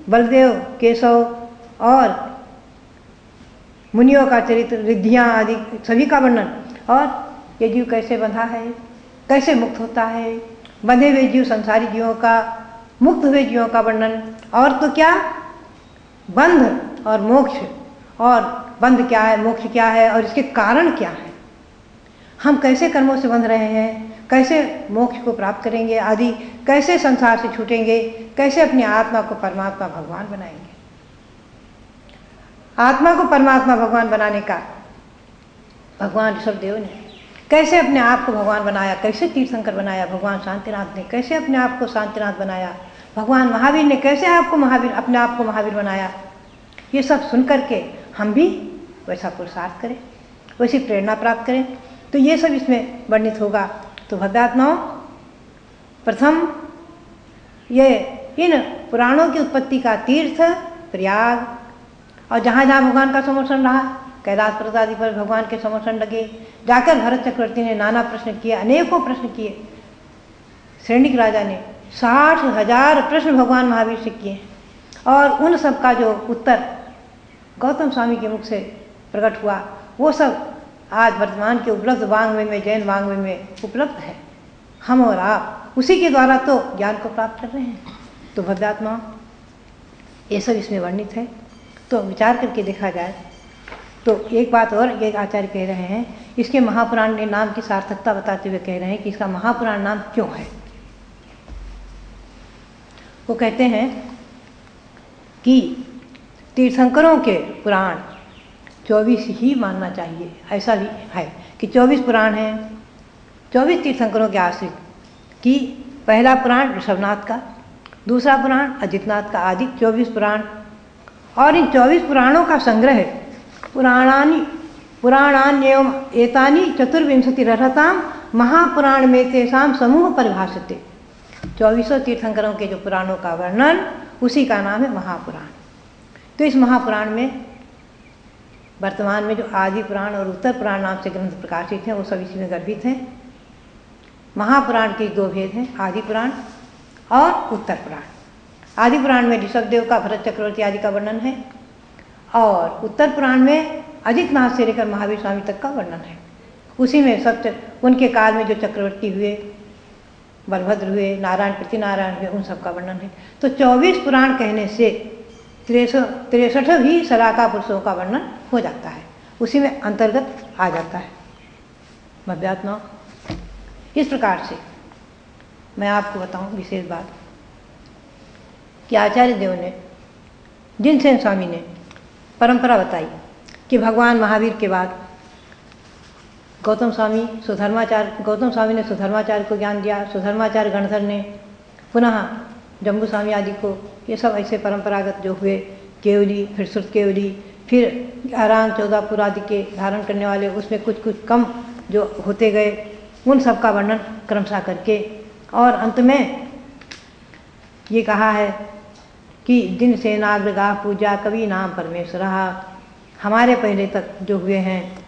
बलदेव, केशव और मुनियों का चरित्र, रिद्धियाँ आदि सभी का वर्णन, और ये जीव कैसे बंधा है, कैसे मुक्त होता है, बंधे हुए जीव संसारी जीवों का, मुक्त हुए जीवों का वर्णन, और तो क्या बंध और मोक्ष, और बंध क्या है, मोक्ष क्या है और इसके कारण क्या है, हम कैसे कर्मों से बंध रहे हैं, कैसे मोक्ष को प्राप्त करेंगे आदि, कैसे संसार से छूटेंगे, कैसे अपनी आत्मा को परमात्मा भगवान बनाएंगे। आत्मा को परमात्मा भगवान बनाने का भगवान ऋषभदेव ने कैसे अपने आप को भगवान बनाया, कैसे तीर्थंकर बनाया भगवान शांतिनाथ ने, कैसे अपने आप को शांतिनाथ बनाया, भगवान महावीर ने कैसे आपको महावीर, अपने आप को महावीर बनाया, ये सब सुन करके हम भी वैसा पुरुषार्थ करें, वैसी प्रेरणा प्राप्त करें। तो ये सब इसमें वर्णित होगा। तो भव्यात्माओं, प्रथम ये इन पुराणों की उत्पत्ति का तीर्थ प्रयाग, और जहाँ जहाँ भगवान का समर्थन रहा, कैलाश पर्वत आदि पर भगवान के समर्थन लगे, जाकर भरत चक्रवर्ती ने नाना प्रश्न किए, अनेकों प्रश्न किए। सैनिक राजा ने 60,000 प्रश्न भगवान महावीर से किए, और उन सब का जो उत्तर गौतम स्वामी के मुख से प्रकट हुआ, वो सब आज वर्तमान के उपलब्ध वाङ्मय में, जैन वाङ्मय में उपलब्ध है। हम और आप उसी के द्वारा तो ज्ञान को प्राप्त कर रहे हैं। तो भव्यात्मा, ये सब इसमें वर्णित है। तो विचार करके देखा जाए तो एक बात और एक आचार्य कह रहे हैं, इसके महापुराण के नाम की सार्थकता बताते हुए कह रहे हैं कि इसका महापुराण नाम क्यों है। वो कहते हैं कि तीर्थंकरों के पुराण 24 ही मानना चाहिए। ऐसा भी है कि 24 पुराण हैं, 24 तीर्थंकरों के आश्रित, कि पहला पुराण ऋषभनाथ का, दूसरा पुराण अजितनाथ का, आदि 24 पुराण। और इन 24 पुराणों का संग्रह है पुराणान्येवम् एतानि चतुर्विंशतिरर्हतां महापुराण में तेषां समूह परिभाषते। 24 तीर्थंकरों के जो पुराणों का वर्णन, उसी का नाम है महापुराण। तो इस महापुराण में वर्तमान में जो आदि पुराण और उत्तर पुराण नाम से ग्रंथ प्रकाशित हैं, वो सब इसी में गर्भित हैं। महापुराण के 2 भेद हैं, आदि पुराण और उत्तर पुराण। आदि पुराण में ऋषभदेव का, भरत चक्रवर्ती आदि का वर्णन है, और उत्तर पुराण में अजितनाथ से लेकर महावीर स्वामी तक का वर्णन है। उसी में सब उनके काल में जो चक्रवर्ती हुए, बलभद्र हुए, नारायण प्रतिनारायण हुए, उन सब का वर्णन है। तो 24 पुराण कहने से 63 ही सलाका पुरुषों का वर्णन हो जाता है, उसी में अंतर्गत आ जाता है। भव्यात्मा, इस प्रकार से मैं आपको बताऊं विशेष बात कि आचार्य देव ने जिनसेन स्वामी ने परंपरा बताई कि भगवान महावीर के बाद गौतम स्वामी ने सुधर्माचार्य को ज्ञान दिया, सुधर्माचार्य गणधर ने पुनः जम्बू स्वामी आदि को, ये सब ऐसे परंपरागत जो हुए, केवली, फिर श्रुत केवली, फिर आरांग 14 पुर आदि के धारण करने वाले, उसमें कुछ कुछ कम जो होते गए, उन सब का वर्णन क्रमशः करके, और अंत में ये कहा है कि दिन से नाग्रगा पूजा कवि नाम परमेश्वर, हमारे पहले तक जो हुए हैं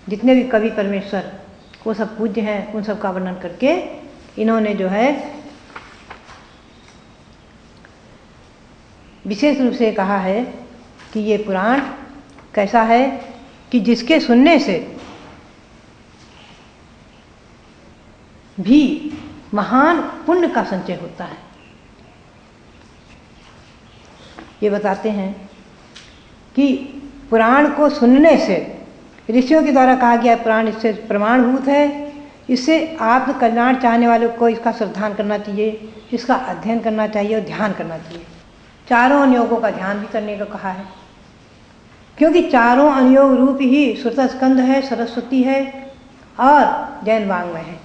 जितने भी कवि परमेश्वर वो सब पूज्य हैं, उन सब का वर्णन करके इन्होंने जो है विशेष रूप से कहा है कि ये पुराण कैसा है कि जिसके सुनने से भी महान पुण्य का संचय होता है। ये बताते हैं कि पुराण को सुनने से, ऋषियों के द्वारा कहा गया पुराण इससे प्रमाणभूत है, इससे आत्म कल्याण चाहने वालों को इसका श्रद्धान करना चाहिए, इसका अध्ययन करना चाहिए और ध्यान करना चाहिए। चारों अनुयोगों का ध्यान भी करने को कहा है, क्योंकि चारों अनुयोग रूप ही श्रुतस्कंद है, सरस्वती है और जैन वाङ्मय है।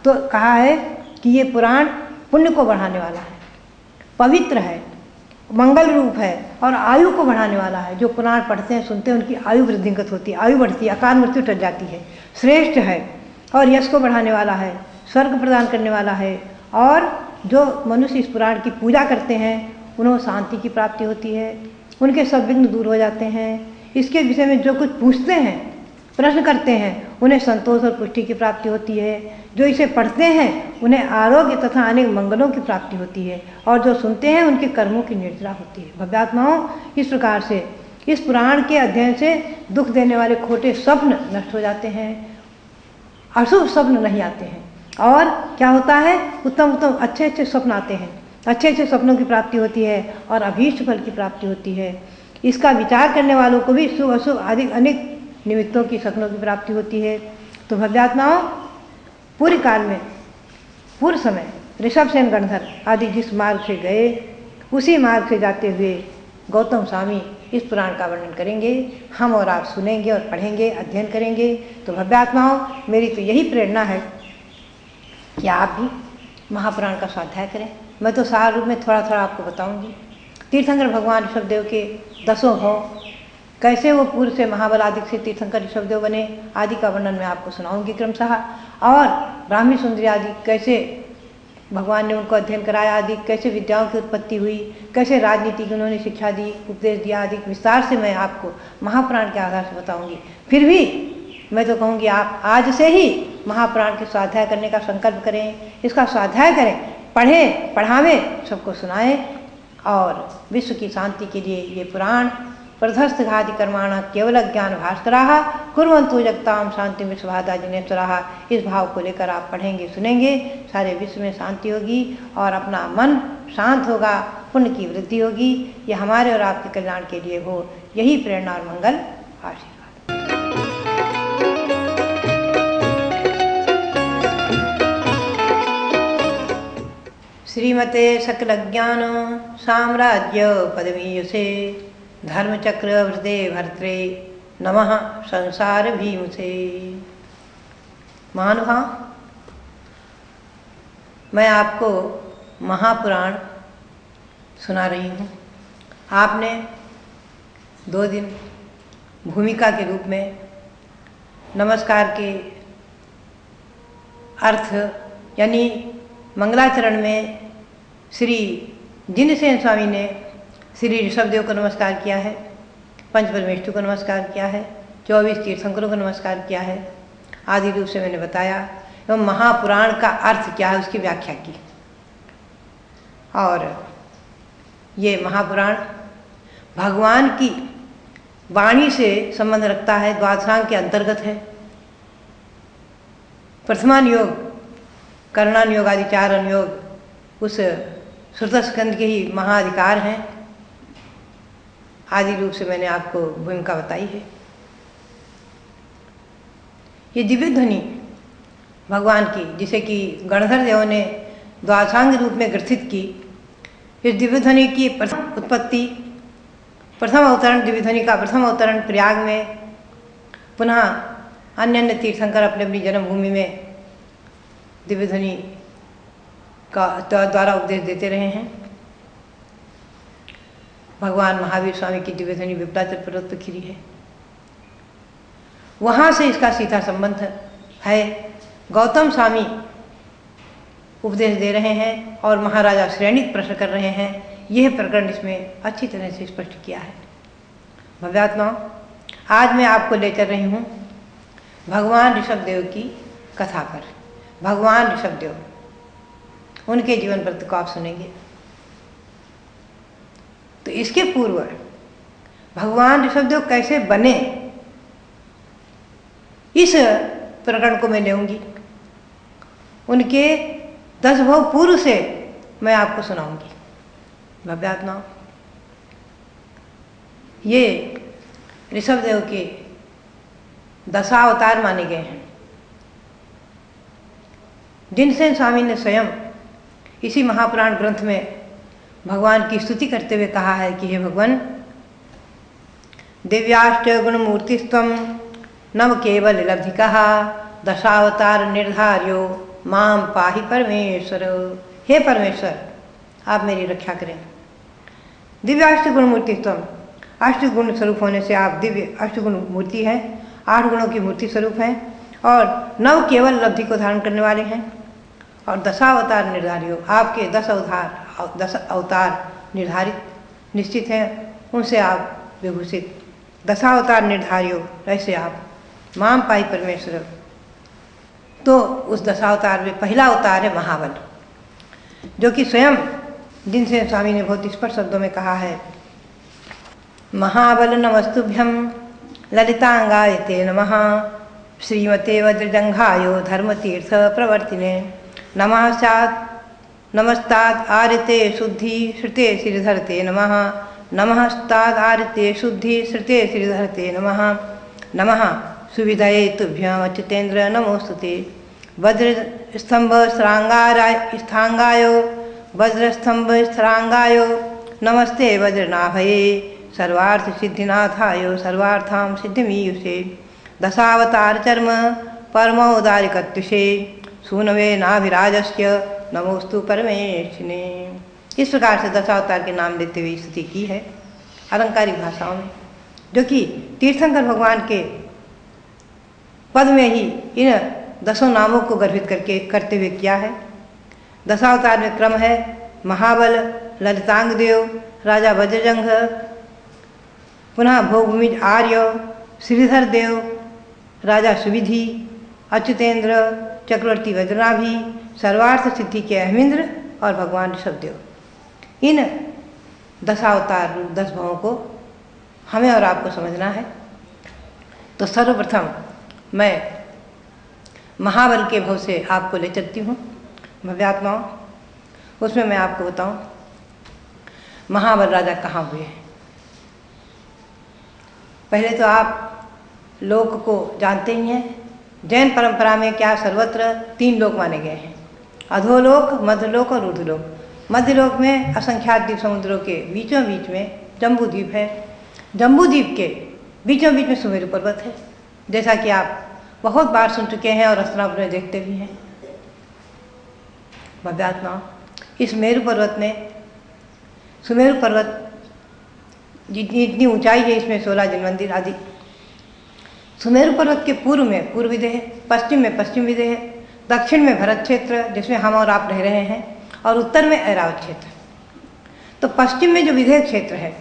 तो कहा है कि ये पुराण पुण्य को बढ़ाने वाला है, पवित्र है, मंगल रूप है और आयु को बढ़ाने वाला है। जो पुराण पढ़ते हैं सुनते हैं उनकी आयु वृद्धिंगत होती है, आयु बढ़ती है, अकाल मृत्यु टल जाती है, श्रेष्ठ है और यश को बढ़ाने वाला है, स्वर्ग प्रदान करने वाला है। और जो मनुष्य इस पुराण की पूजा करते हैं उन्हें शांति की प्राप्ति होती है, उनके सब विघ्न दूर हो जाते हैं। इसके विषय में जो कुछ पूछते हैं, प्रश्न करते हैं, उन्हें संतोष और पुष्टि की प्राप्ति होती है। जो इसे पढ़ते हैं उन्हें आरोग्य तथा अनेक मंगलों की प्राप्ति होती है, और जो सुनते हैं उनके कर्मों की निर्जरा होती है। भव्यात्माओं, इस प्रकार से इस पुराण के अध्ययन से दुख देने वाले खोटे स्वप्न नष्ट हो जाते हैं, अशुभ स्वप्न नहीं आते हैं, और क्या होता है, उत्तम उत्तम अच्छे अच्छे स्वप्न आते हैं, अच्छे अच्छे सपनों की प्राप्ति होती है और अभीष्ट फल की प्राप्ति होती है। इसका विचार करने वालों को भी शुभ अशुभ आदि अनेक निमित्तों की सपनों की प्राप्ति होती है। तो भव्यात्माओं, पूर्व काल में, पूर्व समय ऋषभसेन गणधर आदि जिस मार्ग से गए उसी मार्ग से जाते हुए गौतम स्वामी इस पुराण का वर्णन करेंगे। हम और आप सुनेंगे और पढ़ेंगे, अध्ययन करेंगे। तो भव्यात्माओं, मेरी तो यही प्रेरणा है कि आप भी महापुराण का स्वाध्याय करें। मैं तो सार रूप में थोड़ा थोड़ा आपको बताऊंगी। तीर्थंकर भगवान ऋषभदेव के 10 भाव, कैसे वो पूर्व से महाबलादिक से तीर्थंकर ऋषभदेव बने आदि का वर्णन मैं आपको सुनाऊंगी क्रमशः। और ब्राह्मी सुंदरी आदि कैसे भगवान ने उनको अध्ययन कराया, आदि कैसे विद्याओं की उत्पत्ति हुई, कैसे राजनीति की उन्होंने शिक्षा दी, उपदेश दिया, आदि विस्तार से मैं आपको महापुराण के आधार से बताऊंगी। फिर भी मैं तो कहूँगी आप आज से ही महापुराण के स्वाध्याय करने का संकल्प करें, इसका स्वाध्याय करें, पढ़ें, पढ़ावें, सबको सुनाएं। और विश्व की शांति के लिए ये पुराण प्रधस्थ घाति कर्माण केवल ज्ञान भास्कराः कुर्वन्तु जगतां शांति विश्वभादा जिनेश्वराः। इस भाव को लेकर आप पढ़ेंगे, सुनेंगे, सारे विश्व में शांति होगी और अपना मन शांत होगा, पुण्य की वृद्धि होगी। ये हमारे और आपके कल्याण के लिए हो, यही प्रेरणा और मंगल आशीर्वाद। श्रीमते सकल ज्ञान साम्राज्य पदवीयसे धर्मचक्रवर्ते भर्त्रे नमः संसार भीमसे। महानुभाव, मैं आपको महापुराण सुना रही हूँ। आपने 2 दिन भूमिका के रूप में नमस्कार के अर्थ यानी मंगलाचरण में श्री जिनसेन स्वामी ने श्री ऋषभदेव को नमस्कार किया है, पंच परमेष्ठु को नमस्कार किया है, 24 तीर्थंकरों को नमस्कार किया है, आदि रूप से मैंने बताया एवं महापुराण का अर्थ क्या है उसकी व्याख्या की। और ये महापुराण भगवान की वाणी से संबंध रखता है, द्वादशांग के अंतर्गत है। प्रथमान योग, कर्णान योग आदि 4 अनुयोग उस श्रुतस्कंद के ही महाधिकार हैं। आदि रूप से मैंने आपको भूमिका बताई है। ये दिव्य ध्वनि भगवान की, जिसे कि गणधर देव ने द्वादशांग रूप में ग्रथित की, इस दिव्य ध्वनि की प्रथम उत्पत्ति प्रथम अवतरण दिव्यध्वनि का प्रथम अवतरण प्रयाग में, पुनः अन्य अन्य तीर्थंकर अपनी अपनी जन्मभूमि में दिव्यध्वनि का द्वारा उपदेश देते रहे हैं। भगवान महावीर स्वामी की दिव्यध्वनि विप्लाचल पर्वत पर खिली है, वहाँ से इसका सीधा संबंध है। गौतम स्वामी उपदेश दे रहे हैं और महाराजा श्रेणिक प्रश्न कर रहे हैं। यह प्रकरण इसमें अच्छी तरह से स्पष्ट किया है। भव्यात्माओं, आज मैं आपको ले चल रही हूँ भगवान ऋषभदेव की कथा पर। भगवान ऋषभदेव, उनके जीवन वृत्त को आप सुनेंगे। तो इसके पूर्व भगवान ऋषभदेव कैसे बने, इस प्रकरण को मैं लेऊंगी। उनके 10 भव पूर्व से मैं आपको सुनाऊंगी। भव्यात्माओं, ये ऋषभदेव के दशावतार माने गए हैं, जिनसे स्वामी ने स्वयं इसी महापुराण ग्रंथ में भगवान की स्तुति करते हुए कहा है कि हे भगवान, दिव्याष्ट गुण मूर्तिस्त्वं नव केवल लब्धिकः दशावतार निर्धार्यो माम पाहि परमेश्वर। हे परमेश्वर, आप मेरी रक्षा करें। दिव्याष्ट गुण मूर्तिस्त्वं, अष्ट गुण स्वरूप होने से आप दिव्य अष्टगुण मूर्ति हैं, 8 गुणों की मूर्ति स्वरूप हैं और नव केवल लब्धि को धारण करने वाले हैं। और दशावतार निर्धारियो, आपके 10 अवतार निर्धारित निश्चित हैं, उनसे आप विभूषित। दशावतार निर्धारियो, ऐसे आप माम पाई परमेश्वर। तो उस दशावतार में पहला अवतार है महाबल, जो कि स्वयं जिनसे स्वामी ने बहुत स्पष्ट शब्दों में कहा है, महाबल नमस्तुभ्यं ललितांगाय ते नमः श्रीमते वज्रजंघायो धर्मतीर्थ प्रवर्तिने नमस्ताद आरिते शुद्धि श्रुते श्रीधरते नमः नमस्ताद आरिते शुद्धि श्रुते श्रीधरते नमः नमः सुविधये तुभ्यं अच्युतेन्द्र नमोस्तुते वज्रस्तंभ स्थांगायो वज्रस्तंभ स्थरांगायो नमस्ते वज्रनाभये सर्वार्थ सिद्धिनाथायो सर्वार्थां सिद्धिमीयुषे दशावतार चर्म परमोदारिकत्युषे सूनवे नाभिराजस्य नमोस्तु परमेशिने। इस प्रकार से दशावतार के नाम लेते हुए स्तुति की है अलंकारिक भाषाओं में, जो कि तीर्थंकर भगवान के पद में ही इन 10 नामों को गर्भित करते हुए किया है। दशावतार में क्रम है महाबल, ललितांग देव, राजा वज्रजंघ, पुनः भोगभूमिज आर्य, श्रीधर देव, राजा सुविधि, अच्युतेन्द्र, चक्रवर्ती वज्रनाभि, सर्वार्थ सिद्धि के अहमिंद्र और भगवान ऋषभदेव। इन दशावतार 10 भवों को हमें और आपको समझना है। तो सर्वप्रथम मैं महाबल के भव से आपको ले चलती हूँ भव्यात्माओं। उसमें मैं आपको बताऊँ महाबल राजा कहाँ हुए हैं। पहले तो आप लोक को जानते ही हैं। जैन परंपरा में क्या सर्वत्र 3 लोक माने गए हैं, अधोलोक, मध्यलोक और ऊर्ध्वलोक। मध्यलोक में असंख्यात द्वीप समुद्रों के बीचों बीच में जम्बू द्वीप है। जम्बू द्वीप के बीचों बीच में सुमेरु पर्वत है, जैसा कि आप बहुत बार सुन चुके हैं और हस्तिनापुर में देखते भी हैं। भव्यात्माओं, इस मेरु पर्वत में, सुमेरु पर्वत जितनी ऊंचाई है, इसमें 16 जल मंदिर आदि। सुमेरु पर्वत के पूर्व में पूर्व विदेह है, पश्चिम में पश्चिम विदेह है, दक्षिण में भरत क्षेत्र जिसमें हम और आप रह रहे हैं, और उत्तर में ऐरावत क्षेत्र। तो पश्चिम में जो विदेह क्षेत्र है,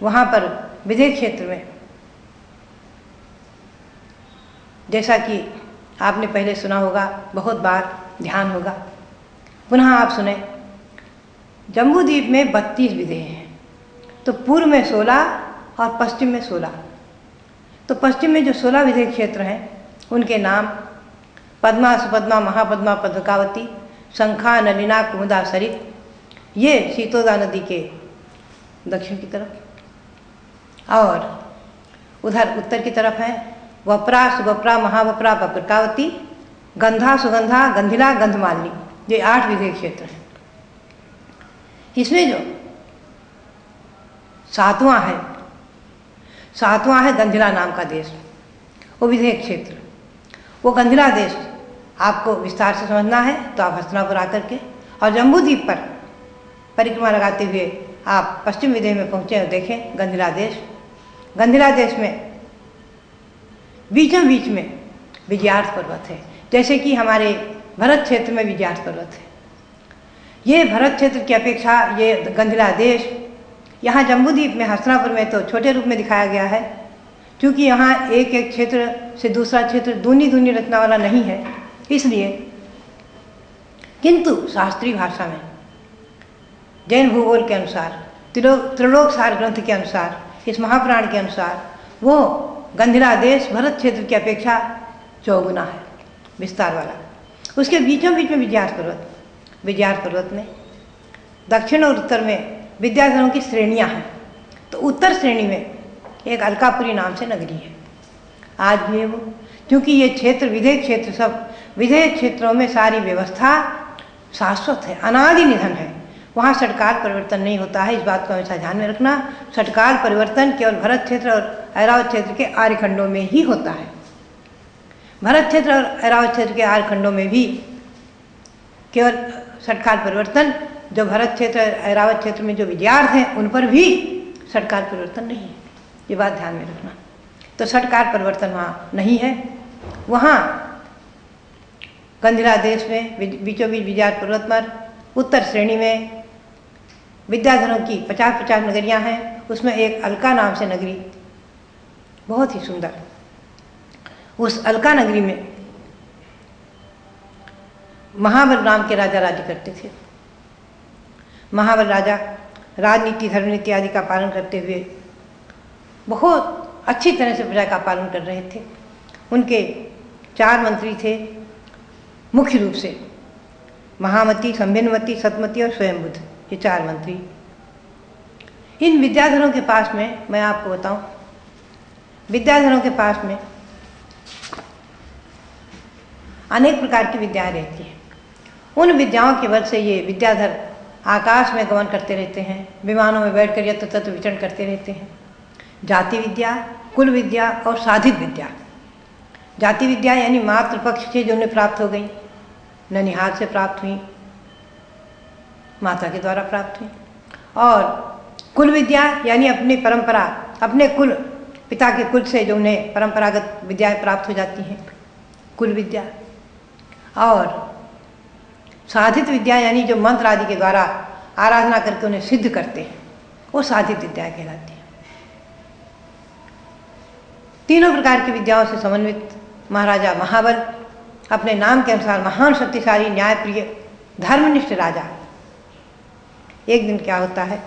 वहाँ पर विदेह क्षेत्र में, जैसा कि आपने पहले सुना होगा, बहुत बार ध्यान होगा, पुनः आप सुने, जम्बूद्वीप में 32 विदेह हैं। तो पूर्व में 16 और पश्चिम में 16। तो पश्चिम में जो 16 विदेह क्षेत्र हैं, उनके नाम पद्मा, सुपद्मा, महापद्मा, पद्मकावती, शंखा, नलिना, कुमुदा, सरित। ये शीतोदा नदी के दक्षिण की तरफ, और उधर उत्तर की तरफ है वपरा, सुवपरा, महावपरा, वप्रकावती, गंधा, सुगंधा, गंधिला, गंधमालिनी। ये 8 विदेह क्षेत्र हैं। इसमें जो सातवां है गंधिला नाम का देश, वो विधेयक क्षेत्र। वो गंधिला देश आपको विस्तार से समझना है तो आप हस्तिनापुर आकर के और जम्बूद्वीप पर परिक्रमा लगाते हुए आप पश्चिम विदेह में पहुँचे और देखें गंधिला देश। गंधिला देश में बीचों बीच में विजयार्थ पर्वत है, जैसे कि हमारे भरत क्षेत्र में विजयार्थ पर्वत है। ये भरत क्षेत्र की अपेक्षा ये गंधिला देश यहाँ जम्बूद्वीप में हस्तिनापुर में तो छोटे रूप में दिखाया गया है, क्योंकि यहाँ एक एक क्षेत्र से दूसरा क्षेत्र दूनी रचना वाला नहीं है, इसलिए। किंतु शास्त्रीय भाषा में जैन भूगोल के अनुसार, त्रिलोकसार ग्रंथ के अनुसार, इस महापुराण के अनुसार वो गंधिला देश भरत क्षेत्र की अपेक्षा चौगुना है, विस्तार वाला। उसके बीचों बीच में विजयार्थ पर्वत में दक्षिण और उत्तर में विद्याधरों की श्रेणियां हैं। तो उत्तर श्रेणी में एक अलकापुरी नाम से नगरी है, आज भी है वो, क्योंकि ये क्षेत्र विधेयक क्षेत्र, सब विधेयक क्षेत्रों में सारी व्यवस्था शाश्वत है, अनादि निधन है। वहाँ षटकाल परिवर्तन नहीं होता है, इस बात को हमेशा ध्यान में रखना। षटकाल परिवर्तन केवल भरत क्षेत्र और ऐरावत क्षेत्र के आर्यखंडों में ही होता है। भरत क्षेत्र और ऐरावत क्षेत्र के आर्यखंडों में भी केवल षटकाल परिवर्तन, जो भरत क्षेत्र ऐरावत क्षेत्र में जो विजयार्थ हैं उन पर भी षटकाल परिवर्तन नहीं है, ये बात ध्यान में रखना। तो षटकाल परिवर्तन वहाँ नहीं है। वहाँ गंधिला देश में बीचों बीच विजयार्थ पर्वत पर उत्तर श्रेणी में विद्याधरों की 50-50 नगरियाँ हैं। उसमें एक अलका नाम से नगरी, बहुत ही सुंदर। उस अलका नगरी में महाबल नाम के राजा राज्य करते थे। महाबल राजा राजनीति, धर्मनीति आदि का पालन करते हुए बहुत अच्छी तरह से प्रजा का पालन कर रहे थे। उनके 4 मंत्री थे मुख्य रूप से, महामती, संभिन्नमती, सतमती और स्वयंबुद्ध, ये 4 मंत्री। इन विद्याधरों के पास में, मैं आपको बताऊं, विद्याधरों के पास में अनेक प्रकार की विद्याएं रहती हैं। उन विद्याओं के बल से ये विद्याधर आकाश में गमन करते रहते हैं, विमानों में बैठकर यत्र तत्र विचरण करते रहते हैं। जाति विद्या, कुल विद्या और साधित विद्या। जाति विद्या यानी मातृपक्ष से जो उन्हें प्राप्त हो गई, ननिहाल से प्राप्त हुई, माता के द्वारा प्राप्त हुई। और कुल विद्या यानी अपनी परंपरा, अपने कुल, पिता के कुल से जो उन्हें परंपरागत विद्याएं प्राप्त हो जाती हैं, कुल विद्या। और साधित विद्या यानी जो मंत्र आदि के द्वारा आराधना करके उन्हें सिद्ध करते हैं, वो साधित विद्या कहलाती है। तीनों प्रकार की विद्याओं से समन्वित महाराजा महाबल अपने नाम के अनुसार महान, शक्तिशाली, न्यायप्रिय, धर्मनिष्ठ राजा। एक दिन क्या होता है,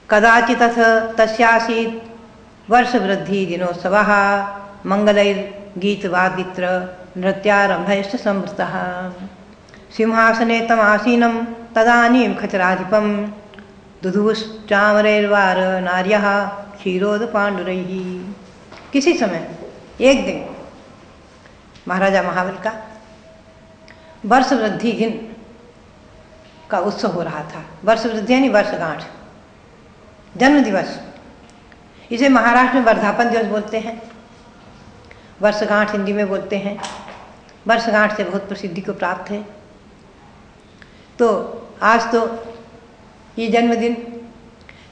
कदाचित तस्यासीत् वर्ष वृद्धि दिनोत्सवः मंगलैर्गीतवादित्र नृत्यारंभैश्च संवृतः सिंहासने तमासीनं तदानीं खचराधिपं दुधुश्चामरैर्वार नार्यः क्षीरोद पांडुरैः। किसी समय एक दिन महाराजा महाबल का वर्ष वृद्धि दिन का उत्सव हो रहा था। वर्ष वृद्धि यानी वर्षगांठ, जन्म दिवस। इसे महाराष्ट्र में वर्धापन दिवस बोलते हैं, वर्षगांठ हिंदी में बोलते हैं। वर्षगांठ से बहुत प्रसिद्धि को प्राप्त है। तो आज तो ये जन्मदिन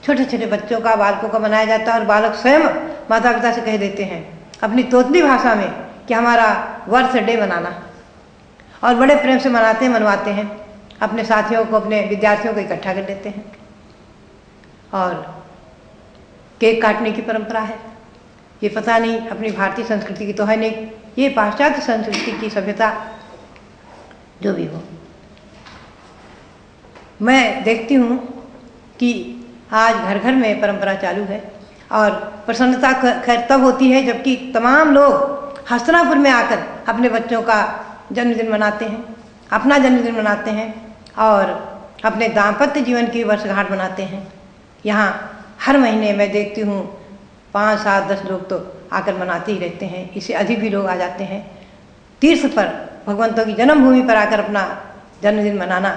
छोटे छोटे बच्चों का, बालकों का मनाया जाता है और बालक स्वयं माता पिता से कह देते हैं अपनी तोतली भाषा में कि हमारा बर्थडे मनाना, और बड़े प्रेम से मनाते हैं, मनवाते हैं। अपने साथियों को, अपने विद्यार्थियों को इकट्ठा कर लेते हैं और केक काटने की परंपरा है। ये पता नहीं अपनी भारतीय संस्कृति की तो है नहीं, ये पाश्चात्य संस्कृति की सभ्यता जो भी हो। मैं देखती हूँ कि आज घर घर में परंपरा चालू है और प्रसन्नता खैर तब होती है जबकि तमाम लोग हस्तिनापुर में आकर अपने बच्चों का जन्मदिन मनाते हैं, अपना जन्मदिन मनाते हैं और अपने दाम्पत्य जीवन की वर्षगांठ मनाते हैं। यहाँ हर महीने मैं देखती हूँ 5, 7, 10 लोग तो आकर मनाते ही रहते हैं, इससे अधिक भी लोग आ जाते हैं। तीर्थ पर, भगवंतों की जन्मभूमि पर आकर अपना जन्मदिन मनाना,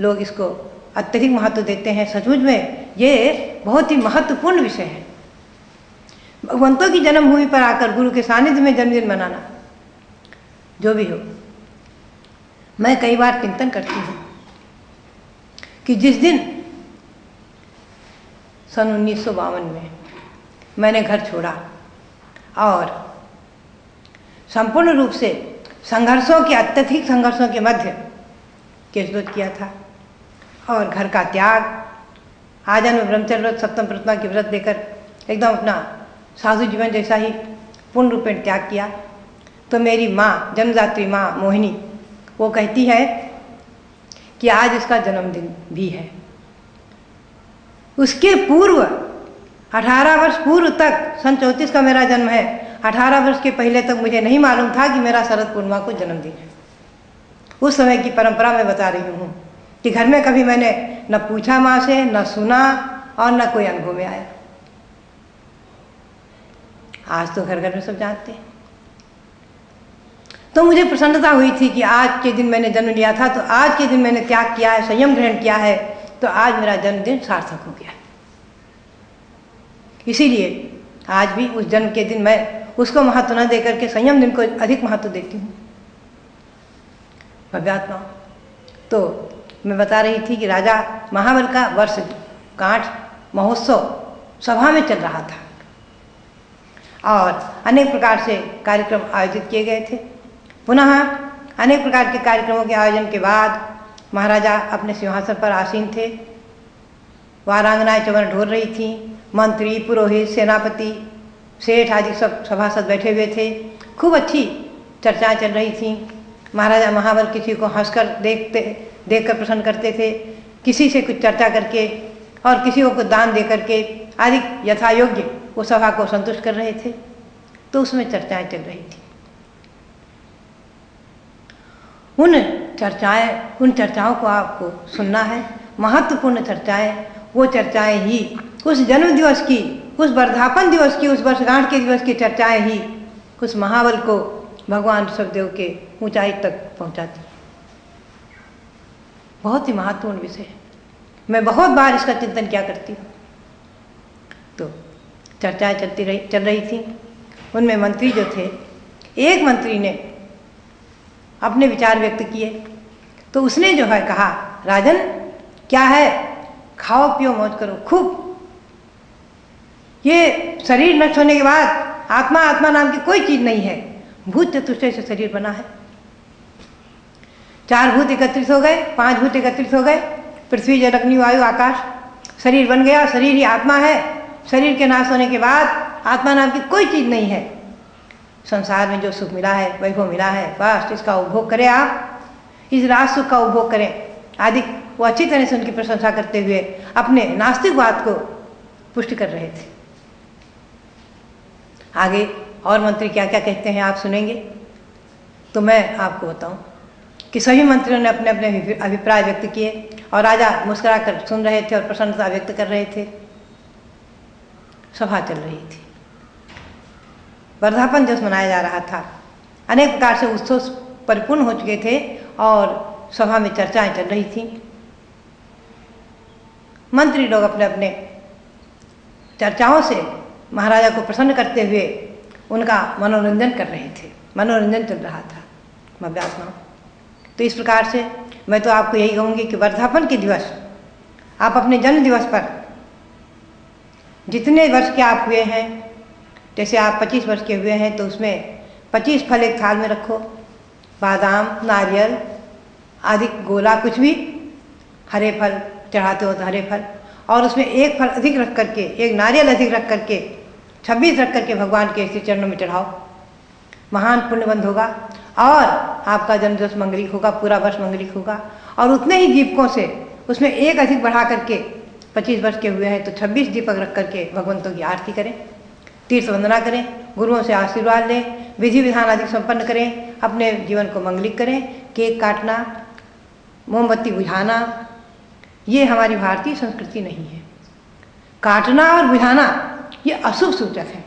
लोग इसको अत्यधिक महत्व देते हैं। सचमुच में ये बहुत ही महत्वपूर्ण विषय है। भगवंतों की जन्मभूमि पर आकर गुरु के सानिध्य में जन्मदिन मनाना, जो भी हो। मैं कई बार चिंतन करती हूँ कि जिस दिन सन 1952 में मैंने घर छोड़ा और संपूर्ण रूप से संघर्षों के, अत्यधिक संघर्षों के मध्य केशव्रत किया था और घर का त्याग, आजन्म ब्रह्मचर्य व्रत, सप्तम प्रतिमा के व्रत देकर एकदम अपना साधु जीवन जैसा ही पूर्ण रूपेण त्याग किया, तो मेरी माँ, जन्मदात्री माँ मोहिनी, वो कहती है कि आज इसका जन्मदिन भी है। उसके पूर्व 18 वर्ष पूर्व तक, सन 34 का मेरा जन्म है, 18 वर्ष के पहले तक मुझे नहीं मालूम था कि मेरा शरद पूर्णिमा को जन्मदिन है। उस समय की परंपरा मैं बता रही हूँ कि घर में कभी मैंने न पूछा माँ से, न सुना और न कोई अनुभव में आया। आज तो घर घर में सब जानते हैं। तो मुझे प्रसन्नता हुई थी कि आज के दिन मैंने जन्म लिया था, तो आज के दिन मैंने त्याग किया है, संयम ग्रहण किया है, तो आज मेरा जन्मदिन सार्थक हो गया। इसीलिए आज भी उस जन्म के दिन मैं उसको महत्व न देकर के संयम दिन को अधिक महत्व देती हूँ। भव्यात्मा, तो मैं बता रही थी कि राजा महाबल का वर्षगांठ महोत्सव सभा में चल रहा था और अनेक प्रकार से कार्यक्रम आयोजित किए गए थे। पुनः अनेक प्रकार के कार्यक्रमों के आयोजन के बाद महाराजा अपने सिंहासन पर आसीन थे। वारांगनाएं चवन ढोल रही थीं, मंत्री, पुरोहित, सेनापति, सेठ आदि सब सभासद बैठे हुए थे। खूब अच्छी चर्चाएं चल रही थीं। महाराजा महाबल किसी को हंसकर देखकर प्रसन्न करते थे, किसी से कुछ चर्चा करके और किसी को कुछ दान दे करके आदि यथा योग्य वो सभा को संतुष्ट कर रहे थे। तो उसमें चर्चाएं चल रही थी। उन चर्चाओं को आपको सुनना है। महत्वपूर्ण चर्चाएं, वो चर्चाएं ही उस जन्म दिवस की, उस वर्धापन दिवस की, उस वर्षगांठ के दिवस की चर्चाएं ही उस महाबल को भगवान ऋषभदेव के ऊंचाई तक पहुंचाती। बहुत ही महत्वपूर्ण विषय है। मैं बहुत बार इसका चिंतन किया करती हूँ। तो चर्चाएं चल रही थी। उनमें मंत्री जो थे, एक मंत्री ने अपने विचार व्यक्त किए। तो उसने जो है कहा, राजन क्या है, खाओ पियो मौज करो खूब। ये शरीर नष्ट होने के बाद आत्मा नाम की कोई चीज नहीं है। भूत चतुष्टय से शरीर बना है। 4 भूत एकत्रित हो गए, 5 भूत एकत्रित हो गए, पृथ्वी जल अग्नि वायु आकाश, शरीर बन गया। शरीर ही आत्मा है। शरीर के नाश होने के बाद आत्मा नाम की कोई चीज नहीं है। संसार में जो सुख मिला है, वैभव मिला है, बस इसका उपभोग करें, आप इस राज सुख का उपभोग करें आदि। वो अच्छी तरह से उनकी प्रशंसा करते हुए अपने नास्तिकवाद को पुष्टि कर रहे थे। आगे और मंत्री क्या क्या कहते हैं आप सुनेंगे। तो मैं आपको बताऊं कि सभी मंत्रियों ने अपने अपने अभिप्राय व्यक्त किए और राजा मुस्कुरा कर सुन रहे थे और प्रसन्नता व्यक्त कर रहे थे। सभा चल रही थी। वर्धापन दिवस मनाया जा रहा था। अनेक प्रकार से उत्सव परिपूर्ण हो चुके थे और सभा में चर्चाएं चल रही थी। मंत्री लोग अपने अपने चर्चाओं से महाराजा को प्रसन्न करते हुए उनका मनोरंजन कर रहे थे। मनोरंजन चल रहा था। मव्यात्मा, तो इस प्रकार से मैं तो आपको यही कहूँगी कि वर्धापन के दिवस आप अपने जन्म दिवस पर जितने वर्ष के आप हुए हैं, जैसे आप 25 वर्ष के हुए हैं तो उसमें 25 फल एक थाल में रखो, बादाम, नारियल आदि, गोला, कुछ भी हरे फल चढ़ाते हो तो हरे फल, और उसमें एक फल अधिक रख करके, एक नारियल अधिक रख करके 26 रख करके भगवान के श्री चरणों में चढ़ाओ। महान पुण्यबंध होगा और आपका जन्मदिवस मंगलिक होगा, पूरा वर्ष मंगलिक होगा। और उतने ही दीपकों से उसमें एक अधिक बढ़ा करके 25 वर्ष के हुए हैं तो 26 दीपक रख करके भगवंतों की आरती करें, तीर्थ वंदना करें, गुरुओं से आशीर्वाद लें, विधि विधान आदि संपन्न करें, अपने जीवन को मंगलिक करें। केक काटना, मोमबत्ती बुझाना, ये हमारी भारतीय संस्कृति नहीं है। काटना और बुझाना ये अशुभ सूचक है।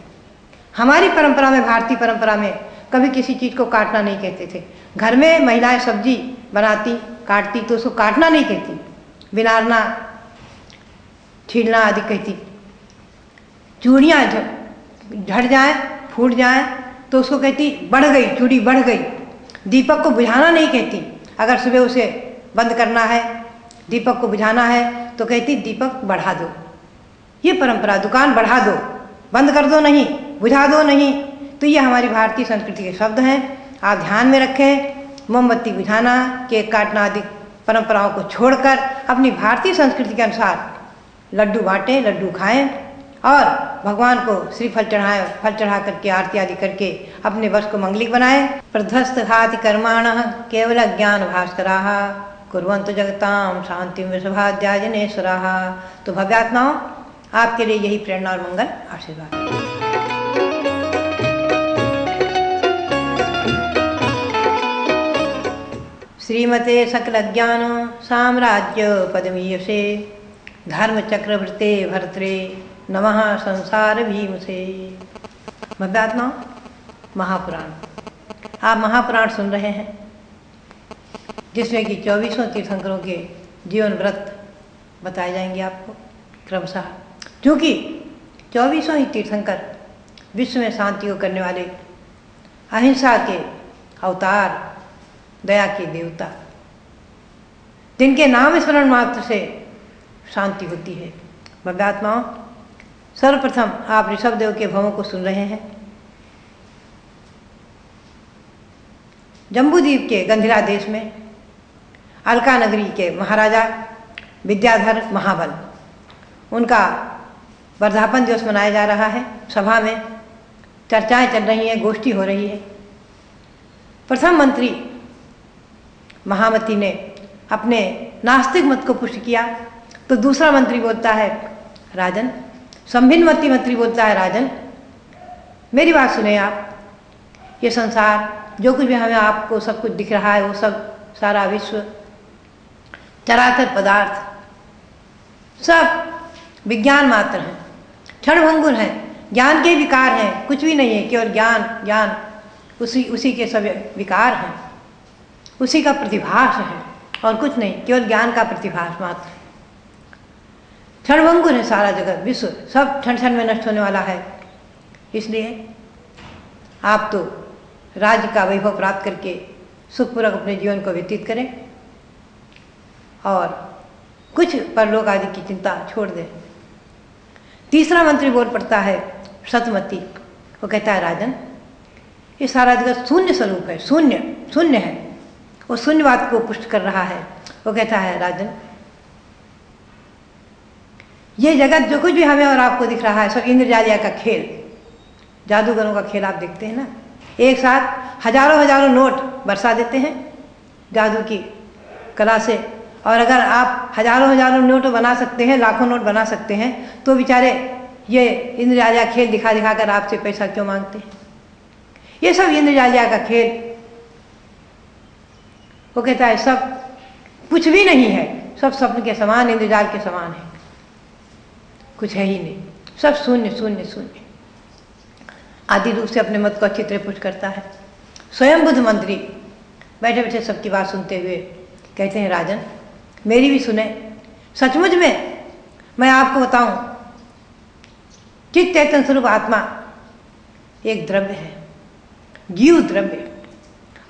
हमारी परंपरा में, भारतीय परंपरा में कभी किसी चीज़ को काटना नहीं कहते थे। घर में महिलाएं सब्जी बनाती, काटती तो उसको काटना नहीं कहती, बिनारना, छीलना आदि कहती। चूड़ियाँ झड़ जाएं, फूट जाएं तो उसको कहती बढ़ गई, चूड़ी बढ़ गई। दीपक को बुझाना नहीं कहती, अगर सुबह उसे बंद करना है, दीपक को बुझाना है तो कहती दीपक बढ़ा दो। ये परंपरा, दुकान बढ़ा दो, बंद कर दो नहीं, बुझा दो नहीं। तो ये हमारी भारतीय संस्कृति के शब्द हैं, आप ध्यान में रखें। मोमबत्ती बुझाना, केक काटना आदि परंपराओं को छोड़कर अपनी भारतीय संस्कृति के अनुसार लड्डू बांटें, लड्डू खाएं और भगवान को श्रीफल चढ़ाएं, फल चढ़ा करके आरती आदि करके अपने वर्ष को मंगलिक बनाएं। प्रध्वस्त घाति कर्माणः केवल ज्ञान भास्कराः कुर्वन्तु जगतां शांतिं वृषभाद्याजनेश्वराः। तो भव्यात्माओं, आपके लिए यही प्रेरणा और मंगल आशीर्वाद। श्रीमते सकल ज्ञान साम्राज्य पदमीयसे धर्म चक्रवर्ते भर्तरे नमः संसार भीमसे। भव्यात्मा, महापुराण, आप महापुराण सुन रहे हैं जिसमें कि 24 तीर्थंकरों के जीवन व्रत बताए जाएंगे आपको क्रमशः। क्योंकि 24 ही तीर्थंकर विश्व में शांति को करने वाले अहिंसा के अवतार, दया के देवता, जिनके नाम स्मरण मात्र से शांति होती है। भव्यात्माओं, सर्वप्रथम आप ऋषभदेव के भवों को सुन रहे हैं। जम्बूद्वीप के गंधिला देश में अलका नगरी के महाराजा विद्याधर महाबल, उनका वर्धापन दिवस मनाया जा रहा है। सभा में चर्चाएं चल रही हैं, गोष्ठी हो रही है। प्रथम मंत्री महामती ने अपने नास्तिक मत को पुष्ट किया तो दूसरा मंत्री बोलता है, राजन, संभिन्नमती मंत्री बोलता है, राजन मेरी बात सुने आप। ये संसार जो कुछ भी हमें आपको सब कुछ दिख रहा है वो सब सारा विश्व, चराचर पदार्थ सब विज्ञान मात्र हैं, क्षणभंगुर हैं, ज्ञान के विकार हैं, कुछ भी नहीं है, केवल ज्ञान ज्ञान उसी के सब विकार हैं, उसी का प्रतिभास है और कुछ नहीं, केवल ज्ञान का प्रतिभास मात्र। क्षणभंगुर है सारा जगत, विश्व सब क्षण क्षण में नष्ट होने वाला है। इसलिए आप तो राज्य का वैभव प्राप्त करके सुखपूर्वक अपने जीवन को व्यतीत करें और कुछ परलोक आदि की चिंता छोड़ दें। तीसरा मंत्री बोल पड़ता है सतमती, वो कहता है, राजन ये सारा जगत शून्य स्वरूप है, शून्य शून्य है, वो शून्यवाद को पुष्ट कर रहा है। वो कहता है, राजन ये जगत जो कुछ भी हमें और आपको दिख रहा है सब इंद्रजालिया का खेल, जादूगरों का खेल। आप देखते हैं ना, एक साथ हजारों हजारों नोट बरसा देते हैं जादू की कला से, और अगर आप हजारों हजारों नोट बना सकते हैं, लाखों नोट बना सकते हैं, तो बेचारे ये इंद्रजालिया खेल दिखा दिखा कर आपसे पैसा क्यों मांगते हैं? ये सब इंद्रजालिया का खेल। वो कहता है सब कुछ भी नहीं है, सब स्वप्न के समान, इंद्रजाल के समान है, कुछ है ही नहीं, सब शून्य शून्य शून्य। आदि रूप से अपने मत को अच्छी तरह पुष्ट करता है। स्वयं बुद्ध मंत्री बैठे बैठे सबकी बात सुनते हुए कहते हैं, राजन मेरी भी सुने। सचमुच में मैं आपको बताऊं, चित्त चैतन्य स्वरूप आत्मा एक द्रव्य है, जीव द्रव्य,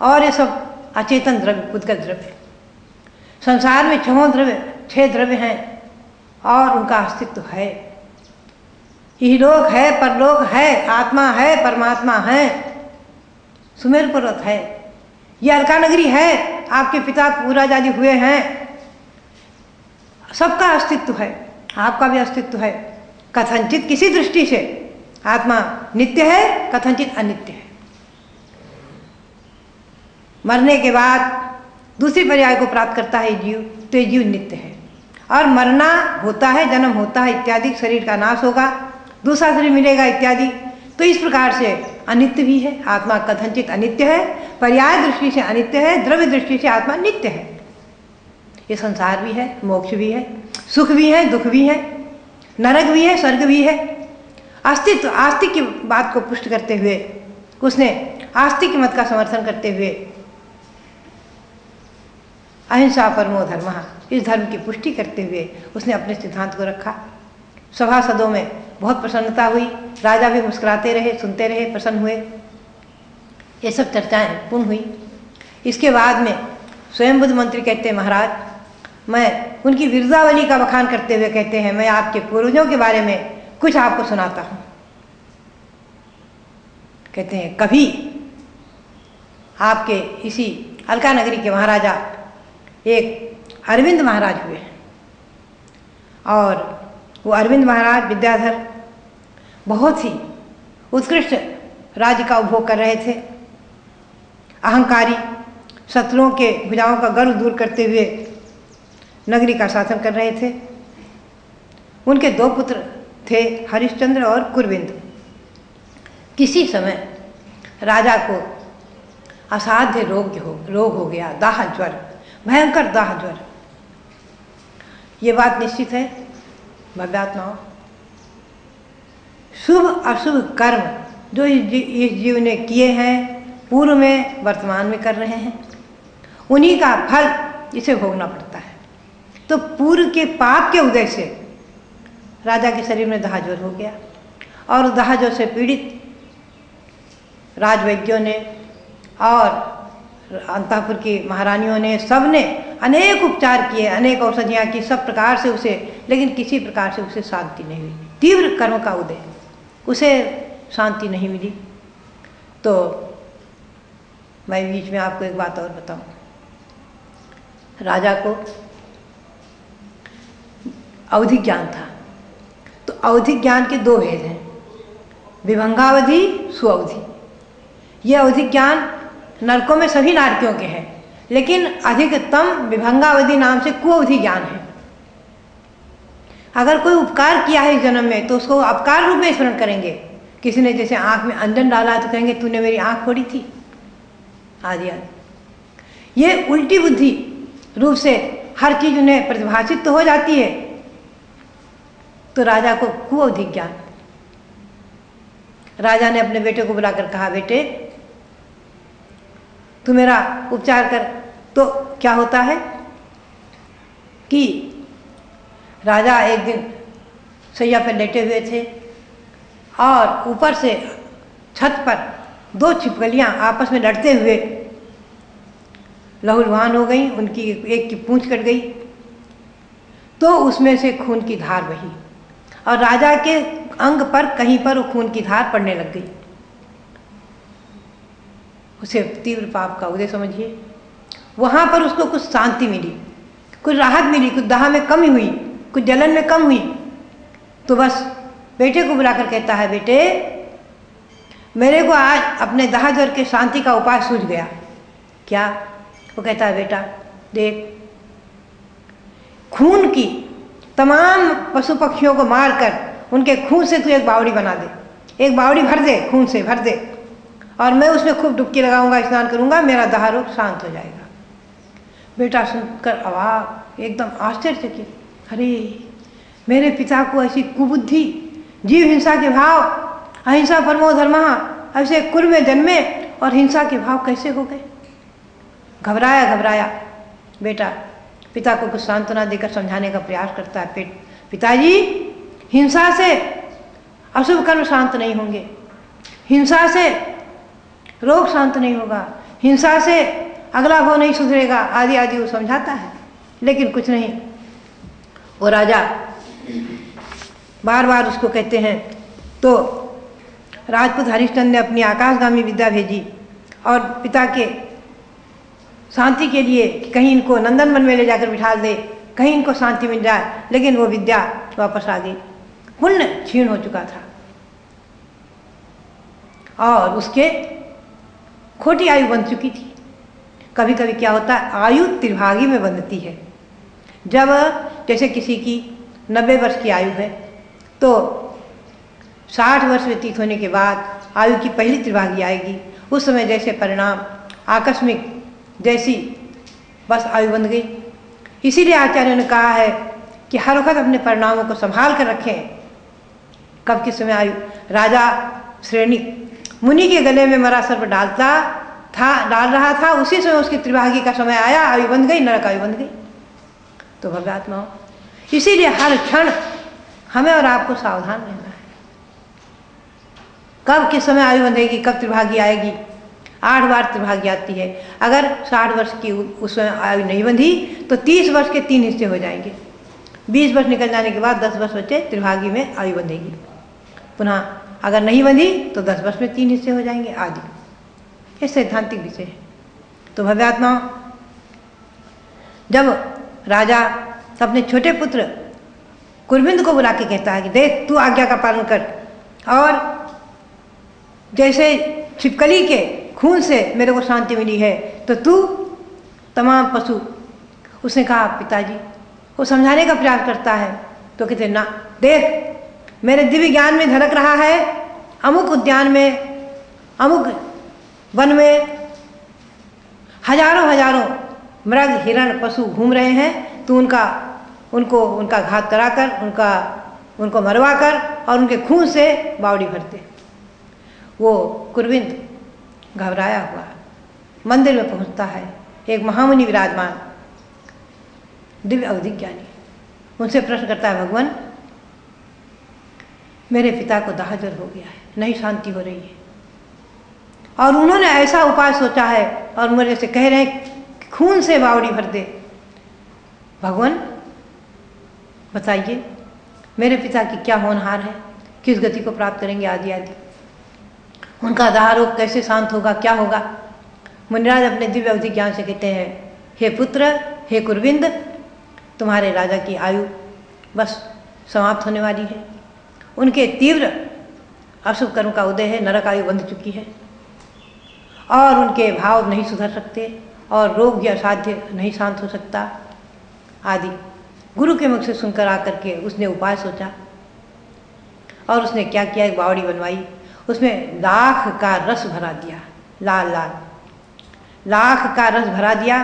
और ये सब अचेतन द्रव्य, उद्गत द्रव्य। संसार में 6 द्रव्य हैं और उनका अस्तित्व है। इहलोक है, परलोक है, आत्मा है, परमात्मा है, सुमेर पर्वत है, ये अलका नगरी है, आपके पिता पूरा जादी हुए हैं, सबका अस्तित्व है, आपका भी अस्तित्व है। कथनचित किसी दृष्टि से आत्मा नित्य है, कथनचित अनित्य है। मरने के बाद दूसरी पर्याय को प्राप्त करता है जीव, तो ये जीव नित्य है। और मरना होता है, जन्म होता है इत्यादि, शरीर का नाश होगा, दूसरा शरीर मिलेगा इत्यादि। तो इस प्रकार से अनित्य भी है, आत्मा कथनचित अनित्य है, पर्याय दृष्टि से अनित्य है, द्रव्य दृष्टि से आत्मा नित्य है। ये संसार भी है, मोक्ष भी है, सुख भी है, दुख भी है, नरक भी है, स्वर्ग भी है। अस्तित्व, आस्तिक की बात को पुष्ट करते हुए उसने आस्तिक मत का समर्थन करते हुए अहिंसा परमो धर्मः, इस धर्म की पुष्टि करते हुए उसने अपने सिद्धांत को रखा। सभासदों में बहुत प्रसन्नता हुई, राजा भी मुस्कुराते रहे, सुनते रहे, प्रसन्न हुए। ये सब चर्चाएं पूर्ण हुई। इसके बाद में स्वयं बुद्ध मंत्री कहते हैं, महाराज मैं उनकी वीरतावली का बखान करते हुए कहते हैं, मैं आपके पूर्वजों के बारे में कुछ आपको सुनाता हूँ। कहते हैं, कभी आपके इसी अलका नगरी के महाराजा एक अरविंद महाराज हुए और वो अरविंद महाराज विद्याधर बहुत ही उत्कृष्ट राज्य का उपभोग कर रहे थे। अहंकारी, शत्रुओं के भुजाओं का गर्व दूर करते हुए नगरी का शासन कर रहे थे। उनके 2 पुत्र थे, हरिश्चंद्र और कुरविंद। किसी समय राजा को असाध्य रोग हो गया, दाह ज्वर, भयंकर दाह ज्वर। ये बात निश्चित है भव्यात्माओं, शुभ अशुभ कर्म जो इस जीव ने किए हैं, पूर्व में वर्तमान में कर रहे हैं, उन्हीं का फल इसे भोगना पड़ता है। तो पूर्व के पाप के उदय से राजा के शरीर में दाह ज्वर हो गया और दाह ज्वर से पीड़ित राजवैद्यों ने और अंतःपुर की महारानियों ने, सब ने अनेक उपचार किए, अनेक औषधियाँ की, सब प्रकार से उसे, लेकिन किसी प्रकार से उसे शांति नहीं हुई। तीव्र कर्म का उदय, उसे शांति नहीं मिली। तो मैं बीच में आपको एक बात और बताऊं। राजा को अवधि ज्ञान था। तो अवधि ज्ञान के 2 भेद हैं, विभंगावधि, सुअवधि। यह अवधि ज्ञान नरकों में सभी नारकियों के हैं, लेकिन अधिकतम विभंगावधि नाम से कुअवधि ज्ञान है। अगर कोई उपकार किया है इस जन्म में तो उसको अपकार रूप में स्मरण करेंगे। किसी ने जैसे आँख में अंजन डाला तो कहेंगे तूने मेरी आँख फोड़ी थी, आदि आदि। ये उल्टी बुद्धि रूप से हर चीज उन्हें प्रतिभाषित तो हो जाती है। तो राजा को कुअवधि ज्ञान। राजा ने अपने बेटे को बुलाकर कहा, बेटे तू मेरा उपचार कर। तो क्या होता है कि राजा एक दिन सैया पर लेटे हुए थे और ऊपर से छत पर 2 छिपकलियां आपस में लड़ते हुए लहूलुहान हो गई। उनकी एक की पूंछ कट गई तो उसमें से खून की धार बही और राजा के अंग पर कहीं पर वो खून की धार पड़ने लग गई। उसे तीव्र पाप का उदय समझिए। वहाँ पर उसको कुछ शांति मिली, कुछ राहत मिली, कुछ दाह में कमी हुई, कुछ जलन में कम हुई। तो बस बेटे को बुलाकर कहता है, बेटे मेरे को आज अपने दाह ज्वर के शांति का उपाय सूझ गया। क्या? वो कहता है, बेटा देख, खून की तमाम पशु पक्षियों को मारकर उनके खून से तू एक बावड़ी बना दे, एक बावड़ी भर दे, खून से भर दे, और मैं उसमें खूब डुबकी लगाऊंगा, स्नान करूंगा, मेरा दाह रोग शांत हो जाएगा। बेटा सुनकर अवाक, एकदम आश्चर्यचकित, अरे मेरे पिता को ऐसी कुबुद्धि, जीव हिंसा के भाव, अहिंसा परमो धर्मः, ऐसे कुल में जन्मे और हिंसा के भाव कैसे हो गए? घबराया बेटा पिता को कुछ सांत्वना देकर समझाने का प्रयास करता है। पिताजी, हिंसा से अशुभ कर्म शांत नहीं होंगे, हिंसा से रोग शांत नहीं होगा, हिंसा से अगला भाव नहीं सुधरेगा, आदि आदि वो समझाता है, लेकिन कुछ नहीं। वो राजा बार बार उसको कहते हैं। तो राजपूत हरिश्चंद्र ने अपनी आकाशगामी विद्या भेजी और पिता के शांति के लिए कहीं इनको नंदन वन में ले जाकर बिठा दे, कहीं इनको शांति मिल जाए, लेकिन वो विद्या वापस आ गई। पुण्य क्षीण हो चुका था और उसके खोटी आयु बन चुकी थी। कभी कभी क्या होता है, आयु त्रिभागी में बंधती है। जब जैसे किसी की 90 वर्ष की आयु है तो 60 वर्ष व्यतीत होने के बाद आयु की पहली त्रिभागी आएगी। उस समय जैसे परिणाम आकस्मिक जैसी बस आयु बंध गई। इसीलिए आचार्यों ने कहा है कि हर वक्त अपने परिणामों को संभाल कर रखें। कब किस समय आयु। राजा श्रेणी मुनि के गले में मरा सर्प डालता डाल रहा था, उसी समय उसकी त्रिभागी का समय आया, आयु बंध गई, नरक आयु बंध गई। तो भव्यात्माओं, इसीलिए हर क्षण हमें और आपको सावधान रहना है। कब किस समय आयु बंधेगी, कब त्रिभागी आएगी। 8 बार त्रिभागी आती है। अगर 60 वर्ष की उस समय आयु नहीं बंधी तो 30 वर्ष के 3 हिस्से हो जाएंगे। 20 वर्ष निकल जाने के बाद 10 वर्ष बचे, त्रिभागी में आयु बंधेगी। पुनः अगर नहीं बंधी तो 10 वर्ष में 3 हिस्से हो जाएंगे आदि। ये सैद्धांतिक विषय है। तो भव्यात्माओं, जब राजा अपने छोटे पुत्र कुरविंद को बुला के कहता है कि देख, तू आज्ञा का पालन कर, और जैसे छिपकली के खून से मेरे को शांति मिली है तो तू तमाम पशु। उसने कहा पिताजी, वो समझाने का प्रयास करता है तो कहते ना, देख, मेरे दिव्य ज्ञान में झलक रहा है, अमुक उद्यान में, अमुक वन में हजारों मृग हिरण पशु घूम रहे हैं, तू उनका घात कराकर, उनको मरवा कर और उनके खून से बावड़ी भरते। वो कुरविंद घबराया हुआ मंदिर में पहुंचता है। एक महामुनि विराजमान, दिव्य अवधिज्ञानी, उनसे प्रश्न करता है, भगवान, मेरे पिता को दाहजर हो गया है, नहीं शांति हो रही है, और उन्होंने ऐसा उपाय सोचा है और मेरे से कह रहे हैं कि खून से बावड़ी भर दे। भगवान बताइए, मेरे पिता की क्या होनहार है, किस गति को प्राप्त करेंगे, आदि आदि। उनका दाह रोग कैसे शांत होगा, क्या होगा। मुनिराज अपने दिव्य अवधि ज्ञान से कहते हैं, हे पुत्र, हे कुरविंद, तुम्हारे राजा की आयु बस समाप्त होने वाली है। उनके तीव्र अशुभ कर्म का उदय है, नरक आयु बंध चुकी है, और उनके भाव नहीं सुधर सकते, और रोग या असाध्य नहीं शांत हो सकता आदि। गुरु के मुख से सुनकर आकर के उसने उपाय सोचा, और उसने क्या किया, एक बावड़ी बनवाई, उसमें लाख का रस भरा दिया, लाल लाल लाख का रस भरा दिया,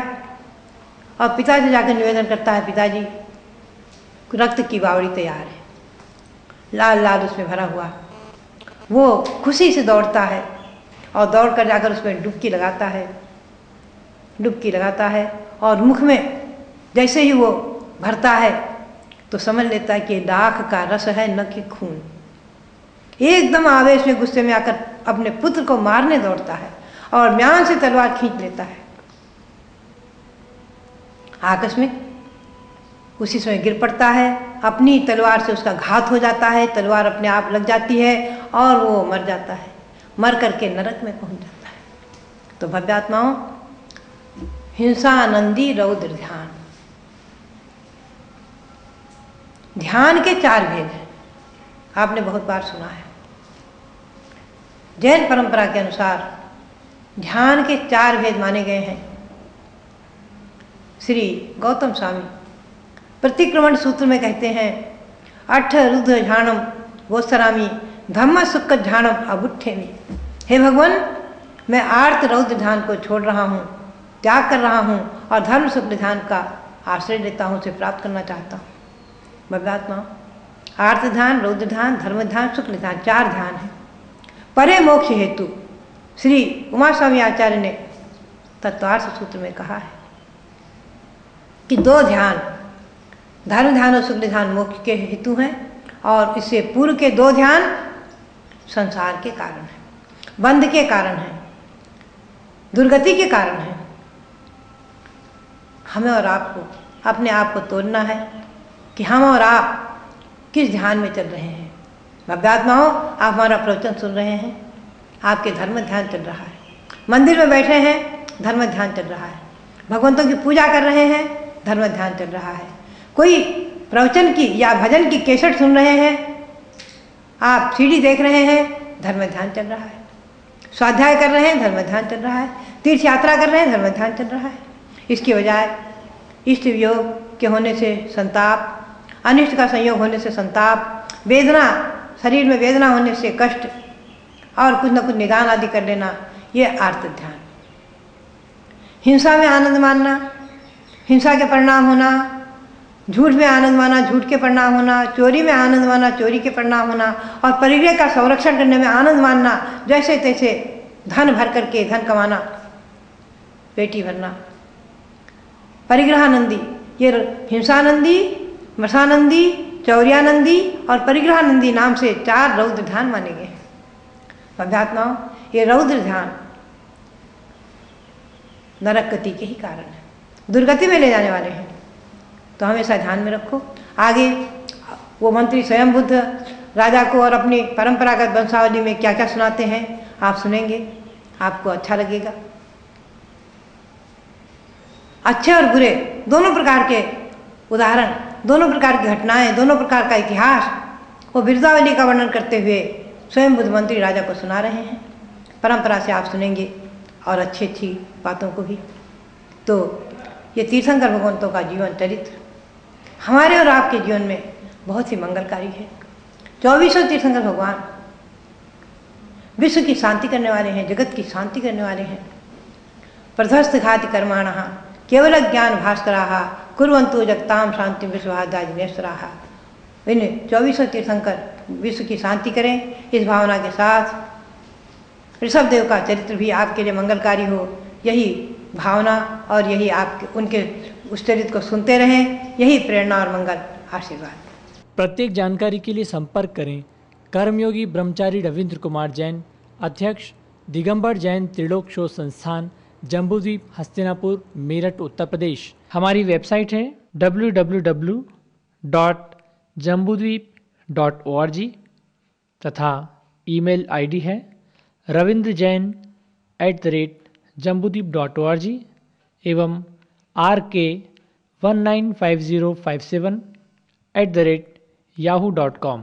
और पिता से जाकर निवेदन करता है, पिताजी, रक्त की बावड़ी तैयार है, लाल लाल उसमें भरा हुआ। वो खुशी से दौड़ता है और दौड़ कर जाकर उसमें डुबकी लगाता है, और मुख में जैसे ही वो भरता है तो समझ लेता है कि लाख का रस है, न कि खून। एकदम आवेश में, गुस्से में आकर अपने पुत्र को मारने दौड़ता है और म्यान से तलवार खींच लेता है। आकस्मिक उसी समय गिर पड़ता है, अपनी तलवार से उसका घात हो जाता है, तलवार अपने आप लग जाती है और वो मर जाता है, मर करके नरक में पहुंच जाता है। तो भव्यात्माओं, हिंसानंदी रौद्र ध्यान, ध्यान के 4 भेद हैं, आपने बहुत बार सुना है। जैन परंपरा के अनुसार ध्यान के 4 भेद माने गए हैं। श्री गौतम स्वामी प्रतिक्रमण सूत्र में कहते हैं, अठ रुद्र ध्यानम गोसरामी धम्म सुख ध्यानम अबुट्ठे में। हे भगवान, मैं आर्त रौद्र ध्यान को छोड़ रहा हूँ, त्याग कर रहा हूँ, और धर्म शुक्ल ध्यान का आश्रय लेता हूँ, उसे प्राप्त करना चाहता हूँ। भव्यात्मा, आर्त ध्यान, रौद्र ध्यान, धर्म ध्यान, शुक्ल ध्यान, 4 ध्यान है। परे मोक्ष हेतु श्री उमा स्वामी आचार्य ने तत्वार्थ सूत्र में कहा है कि 2 ध्यान, धर्म ध्यान और शुक्ल ध्यान मोक्ष के हेतु हैं, और इससे पूर्व के 2 ध्यान संसार के कारण हैं, बंध के कारण हैं, दुर्गति के कारण हैं। हमें और आपको अपने आप को तोड़ना है कि हम और आप किस ध्यान में चल रहे हैं। भव्यात्माओं, आप हमारा प्रवचन सुन रहे हैं, आपके धर्म ध्यान चल रहा है, मंदिर में बैठे हैं, धर्म ध्यान चल रहा है, भगवंतों की पूजा कर रहे हैं, धर्म ध्यान चल रहा है, कोई प्रवचन की या भजन की कैसेट सुन रहे हैं, आप सीडी देख रहे हैं, धर्म ध्यान चल रहा है, स्वाध्याय कर रहे हैं, धर्म ध्यान चल रहा है, तीर्थ यात्रा कर रहे हैं, धर्म ध्यान चल रहा है। इसकी बजाय इष्ट वियोग के होने से संताप, अनिष्ट का संयोग होने से संताप, वेदना, शरीर में वेदना होने से कष्ट, और कुछ न कुछ निदान आदि कर लेना, ये आर्त ध्यान। हिंसा में आनंद मानना, हिंसा के परिणाम होना, झूठ में आनंद माना, झूठ के परिणाम होना, चोरी में आनंद माना, चोरी के परिणाम होना, और परिग्रह का संरक्षण करने में आनंद मानना, जैसे तैसे धन भर करके धन कमाना, पेटी भरना। परिग्रहानंदी, ये हिंसानंदी, मसानंदी, चौर्यानंदी और परिग्रहानंदी नाम से 4 रौद्र ध्यान माने गए हैं। अध्यात्माओं, ये रौद्र ध्यान नरक गति के ही कारण है, दुर्गति में ले जाने वाले हैं। तो हमेशा ध्यान में रखो। आगे वो मंत्री स्वयं बुद्ध राजा को और अपनी परंपरागत वंशावली में क्या क्या सुनाते हैं आप सुनेंगे, आपको अच्छा लगेगा। अच्छे और बुरे दोनों प्रकार के उदाहरण, दोनों प्रकार की घटनाएं, दोनों प्रकार का इतिहास वो बिरजावली का वर्णन करते हुए स्वयं बुद्ध मंत्री राजा को सुना रहे हैं। परंपरा से आप सुनेंगे और अच्छी अच्छी बातों को भी। तो ये तीर्थंकर भगवंतों का जीवन चरित्र हमारे और आपके जीवन में बहुत ही मंगलकारी है। 2400 तीर्थंकर भगवान विश्व की शांति करने वाले हैं, जगत की शांति करने वाले हैं। प्रध्वस्त घाति कर्माणः केवल ज्ञान भास्कराः कुर्वन्तु जगतां शांति विश्वहादाजिनेश्वराः। इन 2400 तीर्थंकर विश्व की शांति करें, इस भावना के साथ ऋषभदेव का चरित्र भी आपके लिए मंगलकारी हो, यही भावना और यही आपके उनके उस चरित्र को सुनते रहें, यही प्रेरणा और मंगल आशीर्वाद। प्रत्येक जानकारी के लिए संपर्क करें कर्मयोगी ब्रह्मचारी रविंद्र कुमार जैन, अध्यक्ष दिगंबर जैन त्रिलोक शोध संस्थान, जम्बूद्वीप, हस्तिनापुर, मेरठ, उत्तर प्रदेश। हमारी वेबसाइट है www.jambudweep.org तथा ईमेल आईडी है ravindrjain@jambudweep.org एवं rk195057 @yahoo.com।